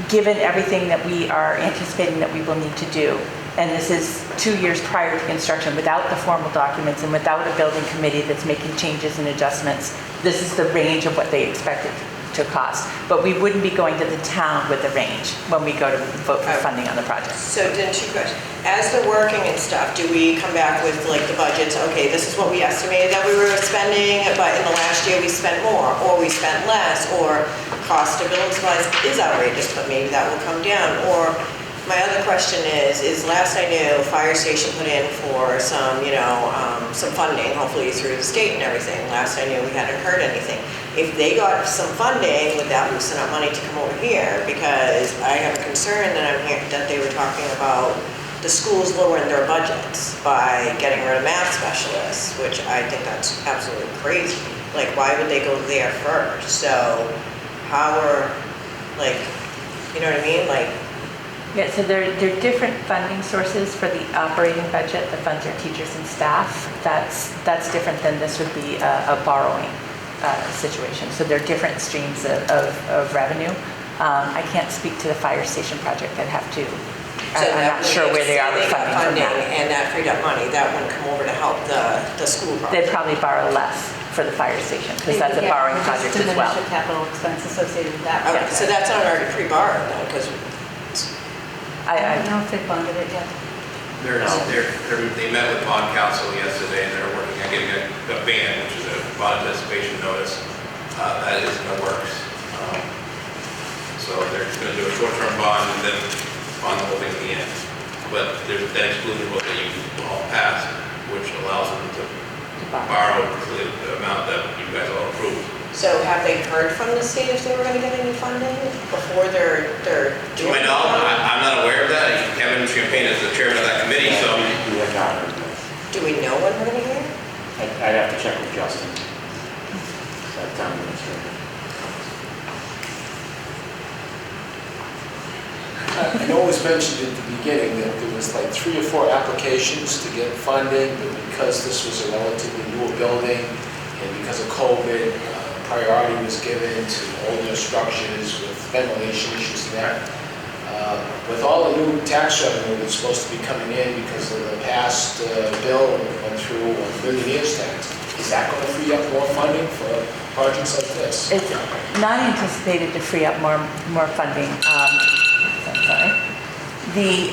[SPEAKER 2] given everything that we are anticipating that we will need to do. And this is 2 years prior to construction, without the formal documents and without a building committee that's making changes and adjustments. This is the range of what they expected to cost. But we wouldn't be going to the town with the range when we go to vote for funding on the project.
[SPEAKER 5] So then 2 questions. As they're working and stuff, do we come back with like the budgets? Okay, this is what we estimated that we were spending, but in the last year we spent more, or we spent less, or cost of building supplies is outrageous, but maybe that will come down. Or my other question is last I knew, fire station put in for some, some funding, hopefully through the state and everything. Last I knew, we hadn't heard anything. If they got some funding, would that loosen up money to come over here? Because I have a concern that I'm hearing that they were talking about the schools lowering their budgets by getting rid of math specialists, which I think that's absolutely crazy. Like, why would they go there first? So how are, like, you know what I mean? Like,
[SPEAKER 2] yeah, so there are different funding sources for the operating budget. The funds are teachers and staff. That's different than this would be a borrowing situation. So there are different streams of revenue. I can't speak to the fire station project. I'd have to.
[SPEAKER 5] so
[SPEAKER 2] I'm not sure where they are with funding from that.
[SPEAKER 5] and that freed up money, that wouldn't come over to help the school project.
[SPEAKER 2] They'd probably borrow less for the fire station because that's a borrowing project as well.
[SPEAKER 7] Just diminish the capital expense associated with that.
[SPEAKER 5] Okay, so that's not already pre-borrowed though, because
[SPEAKER 2] I
[SPEAKER 7] I don't know if they bonded it yet.
[SPEAKER 12] They met with bond council yesterday, and they're working on getting a ban, which is a bond anticipation notice. That is in the works. So they're going to do a short-term bond and then bond the whole thing in the end. But there's a debt exclusion vote that you all passed, which allows them to borrow the amount that you guys all approved.
[SPEAKER 5] So have they heard from the state if they were going to get any funding before they're
[SPEAKER 12] To my knowledge, I'm not aware of that. Kevin Champagne is the chairman of that committee, so.
[SPEAKER 13] We have not heard this.
[SPEAKER 5] Do we know when we're going to hear?
[SPEAKER 13] I'd have to check with Justin. That town administrator.
[SPEAKER 8] I know it was mentioned at the beginning that there was like 3 or 4 applications to get funding, but because this was a relatively newer building and because of COVID, priority was given to older structures with ventilation issues and that. With all the new tax revenue that's supposed to be coming in because of the past bill went through on millionaire's tax, is that going to free up more funding for projects like this?
[SPEAKER 2] It's not anticipated to free up more funding. I'm sorry. The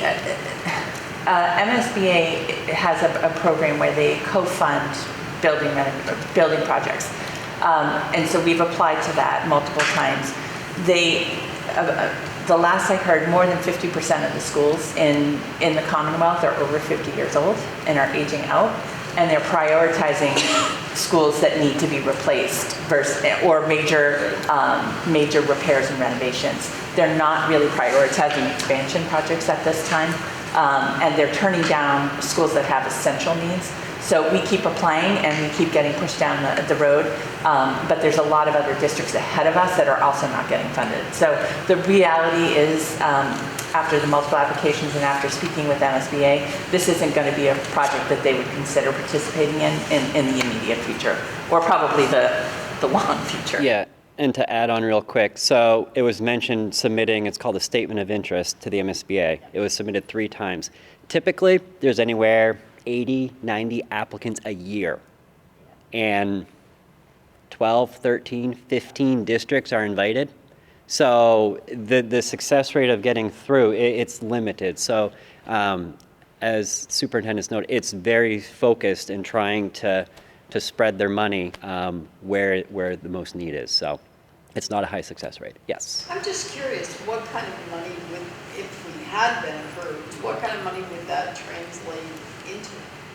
[SPEAKER 2] MSBA has a program where they co-fund building projects. And so we've applied to that multiple times. The last I heard, more than 50% of the schools in the Commonwealth are over 50 years old and are aging out, and they're prioritizing schools that need to be replaced or major repairs and renovations. They're not really prioritizing expansion projects at this time, and they're turning down schools that have essential needs. So we keep applying and we keep getting pushed down the road, but there's a lot of other districts ahead of us that are also not getting funded. So the reality is, after the multiple applications and after speaking with MSBA, this isn't going to be a project that they would consider participating in the immediate future, or probably the long future.
[SPEAKER 1] Yeah, and to add on real quick, so it was mentioned submitting, it's called a statement of interest to the MSBA. It was submitted 3 times. Typically, there's anywhere 80, 90 applicants a year, and 12, 13, 15 districts are invited. So the success rate of getting through, it's limited. So as superintendents noted, it's very focused in trying to spread their money where the most need is. So it's not a high success rate. Yes.
[SPEAKER 3] I'm just curious, what kind of money if we had been approved, what kind of money would that translate into?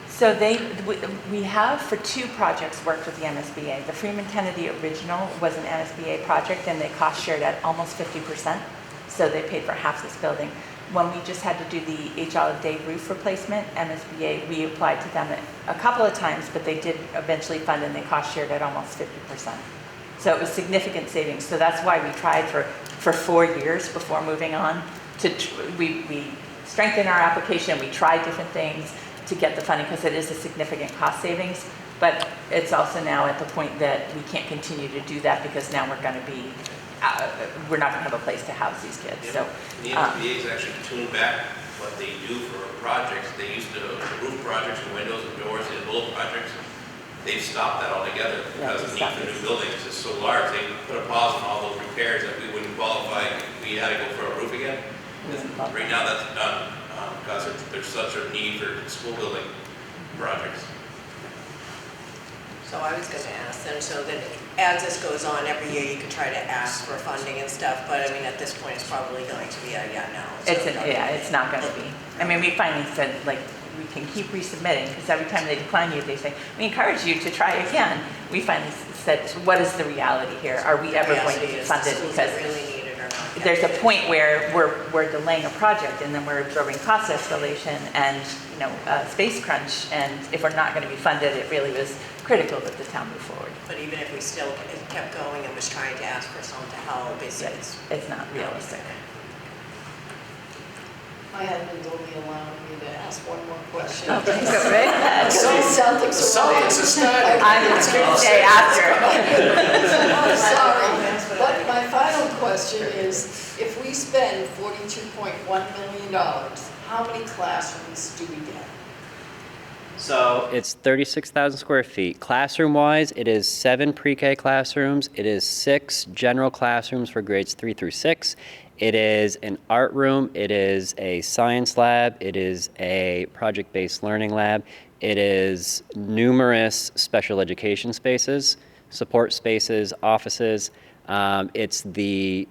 [SPEAKER 2] So we have for 2 projects worked with the MSBA. The Freeman Kennedy original was an MSBA project, and they cost shared at almost 50%. So they paid for half this building. When we just had to do the HL Day roof replacement, MSBA, we applied to them a couple of times, but they did eventually fund, and they cost shared at almost 50%. So it was significant savings. So that's why we tried for 4 years before moving on. We strengthened our application. We tried different things to get the funding because it is a significant cost savings, but it's also now at the point that we can't continue to do that because now we're not going to have a place to house these kids.
[SPEAKER 12] Yeah,
[SPEAKER 2] So
[SPEAKER 12] the MSBA is actually tuned back what they do for projects. They used to roof projects and windows and doors and little projects. They've stopped that altogether because the need for new buildings is so large. They put a pause on all those repairs that we wouldn't qualify if we had to go for a roof again. Right now that's done. Because there's such a need for school building projects.
[SPEAKER 5] So I was going to ask then, so that as this goes on, every year you could try to ask for funding and stuff, but I mean, at this point, it's probably going to be a yeah, no.
[SPEAKER 2] it's not going to be. I mean, we finally said, like, we can keep resubmitting because every time they decline you, they say, we encourage you to try again. We finally said, what is the reality here? Are we ever going to be funded? Because there's a point where we're delaying a project and then we're absorbing cost escalation and space crunch, and if we're not going to be funded, it really was critical that the town move forward.
[SPEAKER 5] But even if we still kept going and was trying to ask for someone to help, it's
[SPEAKER 2] not realistic.
[SPEAKER 3] My husband's only allowing me to ask one more question.
[SPEAKER 2] Okay, go right ahead.
[SPEAKER 3] Celtics are starting.
[SPEAKER 2] I'm going to stay after.
[SPEAKER 3] I'm sorry, but my final question is, if we spend $42.1 million, how many classrooms do we get?
[SPEAKER 1] So it's 36,000 square feet. Classroom-wise, it is 7 pre-K classrooms. It is 6 general classrooms for grades 3 through 6. It is an art room. It is a science lab. It is a project-based learning lab. It is numerous special education spaces, support spaces, offices. It's the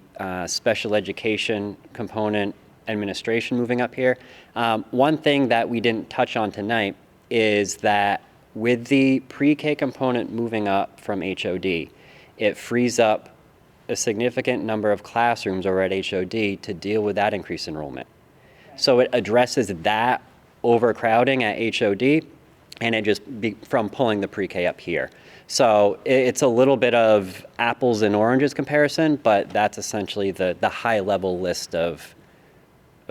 [SPEAKER 1] special education component administration moving up here. One thing that we didn't touch on tonight is that with the pre-K component moving up from HOD, it frees up a significant number of classrooms over at HOD to deal with that increased enrollment. So it addresses that overcrowding at HOD, and it just from pulling the pre-K up here. So it's a little bit of apples and oranges comparison, but that's essentially the high level list of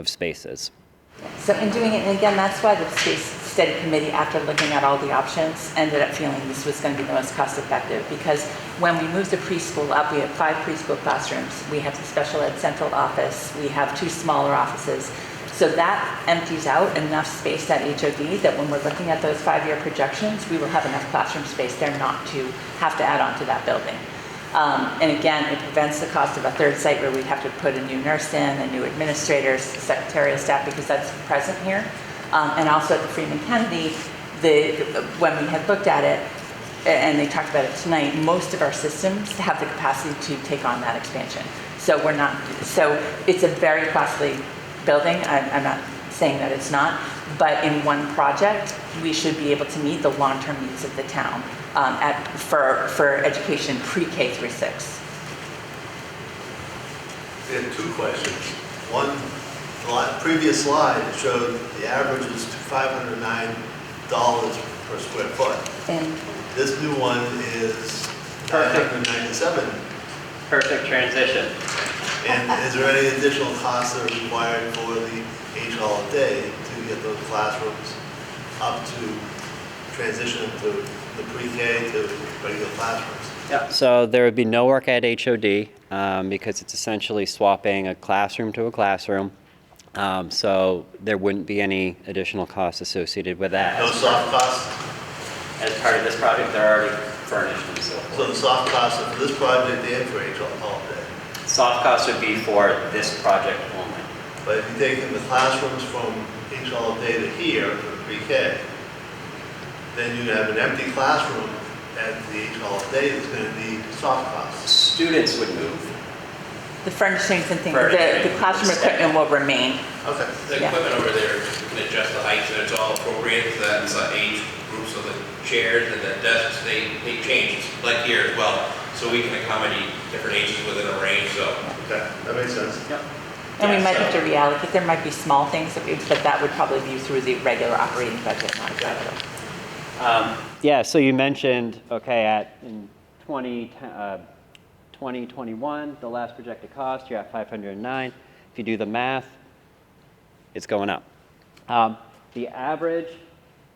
[SPEAKER 1] spaces.
[SPEAKER 2] So in doing it, and again, that's why the Space Study Committee, after looking at all the options, ended up feeling this was going to be the most cost effective, because when we moved the preschool up, we have 5 preschool classrooms. We have the special ed central office. We have 2 smaller offices. So that empties out enough space at HOD that when we're looking at those 5-year projections, we will have enough classroom space there not to have to add on to that building. And again, it prevents the cost of a third site where we'd have to put a new nurse in, a new administrators, secretarial staff, because that's present here. And also at the Freeman Kennedy, when we had looked at it, and they talked about it tonight, most of our systems have the capacity to take on that expansion. So it's a very costly building. I'm not saying that it's not, but in one project, we should be able to meet the long-term needs of the town for education pre-K through 6.
[SPEAKER 11] We have 2 questions. One, the previous slide showed the average is $509 per square foot.
[SPEAKER 2] And
[SPEAKER 11] This new one is $997.
[SPEAKER 1] Perfect transition.
[SPEAKER 11] And is there any additional costs that are required for the H holiday to get those classrooms up to transition to the pre-K to regular classrooms?
[SPEAKER 1] Yeah. So there would be no work at HOD because it's essentially swapping a classroom to a classroom. So there wouldn't be any additional costs associated with that.
[SPEAKER 11] No soft costs?
[SPEAKER 1] As part of this project, they're already furnished and so forth.
[SPEAKER 11] So the soft costs are for this project and for H holiday?
[SPEAKER 1] Soft costs would be for this project only.
[SPEAKER 11] But if you're taking the classrooms from H holiday to here, for pre-K, then you have an empty classroom at the H holiday that's going to need soft costs.
[SPEAKER 1] Students would move.
[SPEAKER 2] the furnishings and things,
[SPEAKER 1] Furnishing.
[SPEAKER 2] the classroom equipment will remain.
[SPEAKER 11] Okay.
[SPEAKER 12] The
[SPEAKER 2] Yeah.
[SPEAKER 12] equipment over there, you can adjust the height, so it's all appropriate for that age group, so the chairs and the desks, they change, it's like here as well. So we can accommodate different ages within a range, so.
[SPEAKER 11] Okay, that makes sense.
[SPEAKER 1] Yep.
[SPEAKER 2] And we
[SPEAKER 1] Yeah,
[SPEAKER 2] might
[SPEAKER 1] so-
[SPEAKER 2] have to reallocate, there might be small things, but that would probably be through the regular operating budget, not capital.
[SPEAKER 1] Yeah, so you mentioned, okay, in 2021, the last projected cost, you're at 509. If you do the math, it's going up. The average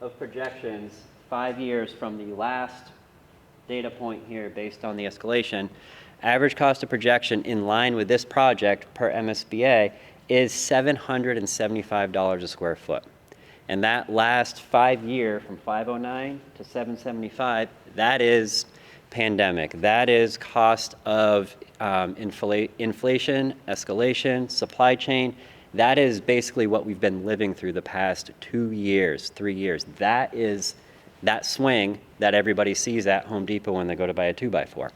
[SPEAKER 1] of projections 5 years from the last data point here based on the escalation, average cost of projection in line with this project per MSBA is $775 a square foot. And that last 5 year from 509 to 775, that is pandemic. That is cost of inflation, escalation, supply chain. That is basically what we've been living through the past 2 years, 3 years. That is that swing that everybody sees at Home Depot when they go to buy a 2x4.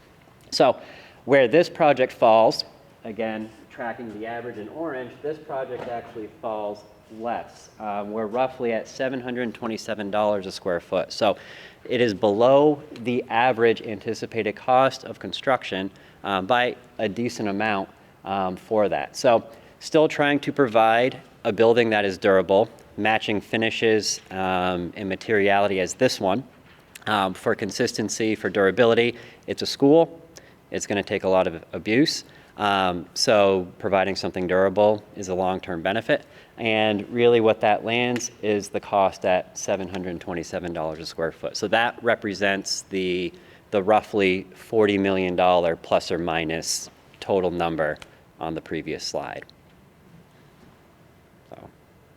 [SPEAKER 1] So where this project falls, again, tracking the average in orange, this project actually falls less. We're roughly at $727 a square foot. So it is below the average anticipated cost of construction by a decent amount for that. So still trying to provide a building that is durable, matching finishes and materiality as this one. For consistency, for durability, it's a school. It's going to take a lot of abuse. So providing something durable is a long-term benefit. And really what that lands is the cost at $727 a square foot. So that represents the roughly $40 million plus or minus total number on the previous slide. So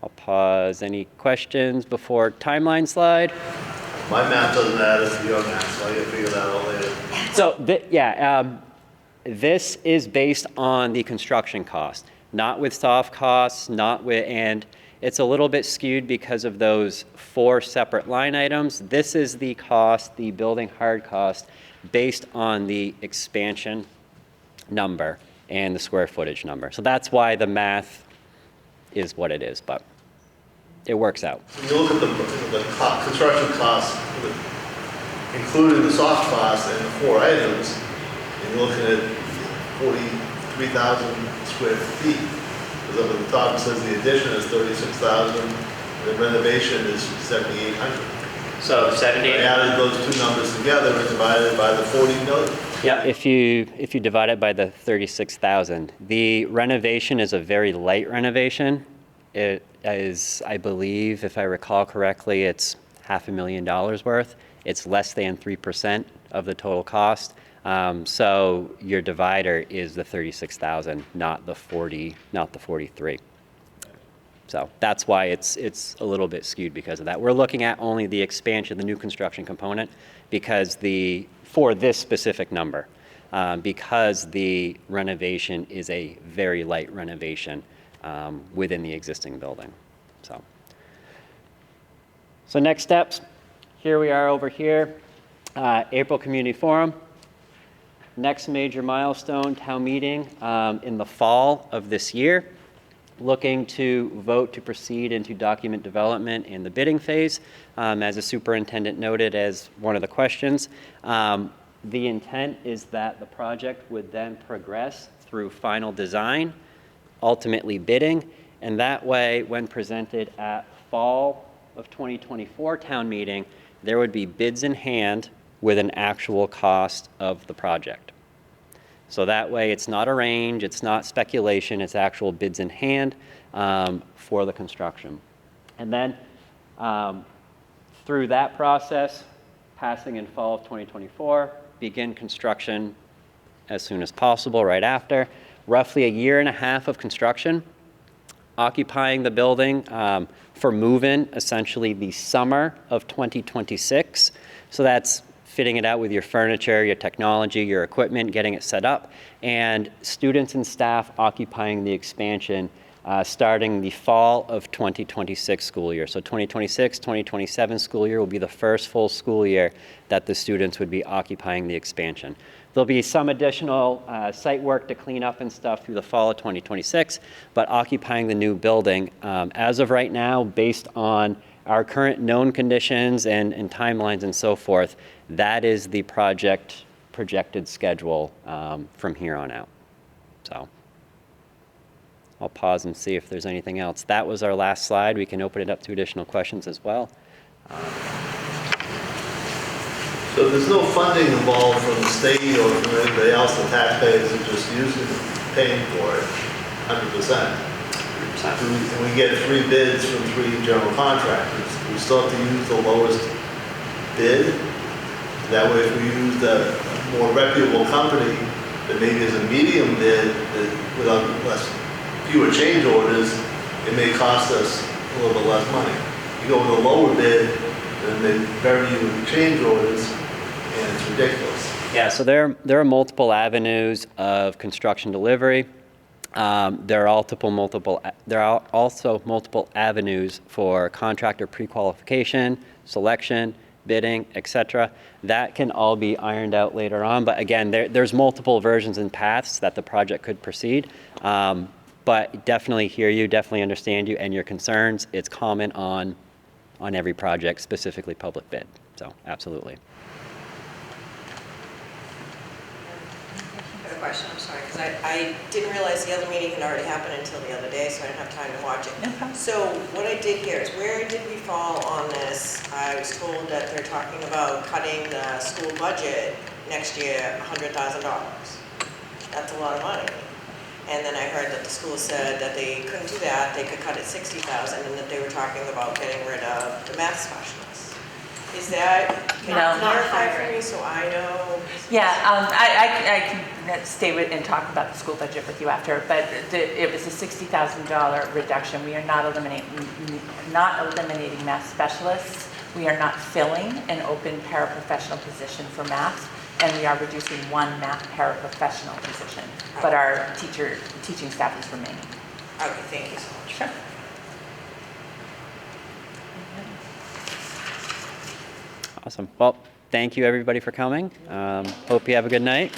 [SPEAKER 1] I'll pause. Any questions before timeline slide?
[SPEAKER 11] My math doesn't add up to your math, so I gotta figure that out later.
[SPEAKER 1] So, this is based on the construction cost, not with soft costs, and it's a little bit skewed because of those 4 separate line items. This is the cost, the building hard cost, based on the expansion number and the square footage number. So that's why the math is what it is, but it works out.
[SPEAKER 11] When you look at the construction costs, including the soft costs and the 4 items, and you're looking at 43,000 square feet. Because up at the top it says the addition is 36,000, the renovation is 7,800.
[SPEAKER 1] So 70.
[SPEAKER 11] I added those 2 numbers together and divided by the 40 million.
[SPEAKER 1] Yeah, if you divide it by the 36,000, the renovation is a very light renovation. It is, I believe, if I recall correctly, it's $500,000 worth. It's less than 3% of the total cost. So your divider is the 36,000, not the 43. So that's why it's a little bit skewed because of that. We're looking at only the expansion, the new construction component, because for this specific number, because the renovation is a very light renovation within the existing building. So next steps, here we are over here, April Community Forum. Next major milestone, town meeting in the fall of this year. Looking to vote to proceed into document development in the bidding phase, as the superintendent noted as one of the questions. The intent is that the project would then progress through final design, ultimately bidding, and that way, when presented at fall of 2024 town meeting, there would be bids in hand with an actual cost of the project. So that way, it's not a range, it's not speculation, it's actual bids in hand for the construction. And then through that process, passing in fall of 2024, begin construction as soon as possible, right after. Roughly 1.5 years of construction, occupying the building for move-in, essentially the summer of 2026. So that's fitting it out with your furniture, your technology, your equipment, getting it set up, and students and staff occupying the expansion starting the fall of 2026 school year. So 2026, 2027 school year will be the first full school year that the students would be occupying the expansion. There'll be some additional site work to clean up and stuff through the fall of 2026, but occupying the new building, as of right now, based on our current known conditions and timelines and so forth, that is the projected schedule from here on out. So I'll pause and see if there's anything else. That was our last slide. We can open it up to additional questions as well.
[SPEAKER 11] So there's no funding involved from the state or from anybody else, the taxpayers are just paying for it, 100%. And we get 3 bids from 3 general contractors. We still have to use the lowest bid. That way, if we use a more reputable company that maybe is a medium bid without fewer change orders, it may cost us a little bit less money. You go with a lower bid, then they bury you with change orders, and it's ridiculous.
[SPEAKER 1] Yeah, so there are multiple avenues of construction delivery. There are also multiple avenues for contractor pre-qualification, selection, bidding, etc. That can all be ironed out later on. But again, there's multiple versions and paths that the project could proceed. But definitely hear you, definitely understand you and your concerns. It's common on every project, specifically public bid. So absolutely.
[SPEAKER 5] I have a question, I'm sorry, because I didn't realize the other meeting had already happened until the other day, so I didn't have time to watch it. So what I did here is, where did we fall on this? I was told that they're talking about cutting the school budget next year, $100,000. That's a lot of money. And then I heard that the school said that they couldn't do that, they could cut it $60,000, and that they were talking about getting rid of the math specialists. Is that, can
[SPEAKER 2] No.
[SPEAKER 5] you clarify for me so I know?
[SPEAKER 2] Yeah, I can stay with and talk about the school budget with you after, but it was a $60,000 reduction. We are not eliminating math specialists. We are not filling an open paraprofessional position for math, and we are reducing one math paraprofessional position, but our teaching staff is remaining.
[SPEAKER 5] Okay, thank you so much.
[SPEAKER 2] Sure.
[SPEAKER 1] Awesome. Well, thank you everybody for coming. Hope you have a good night.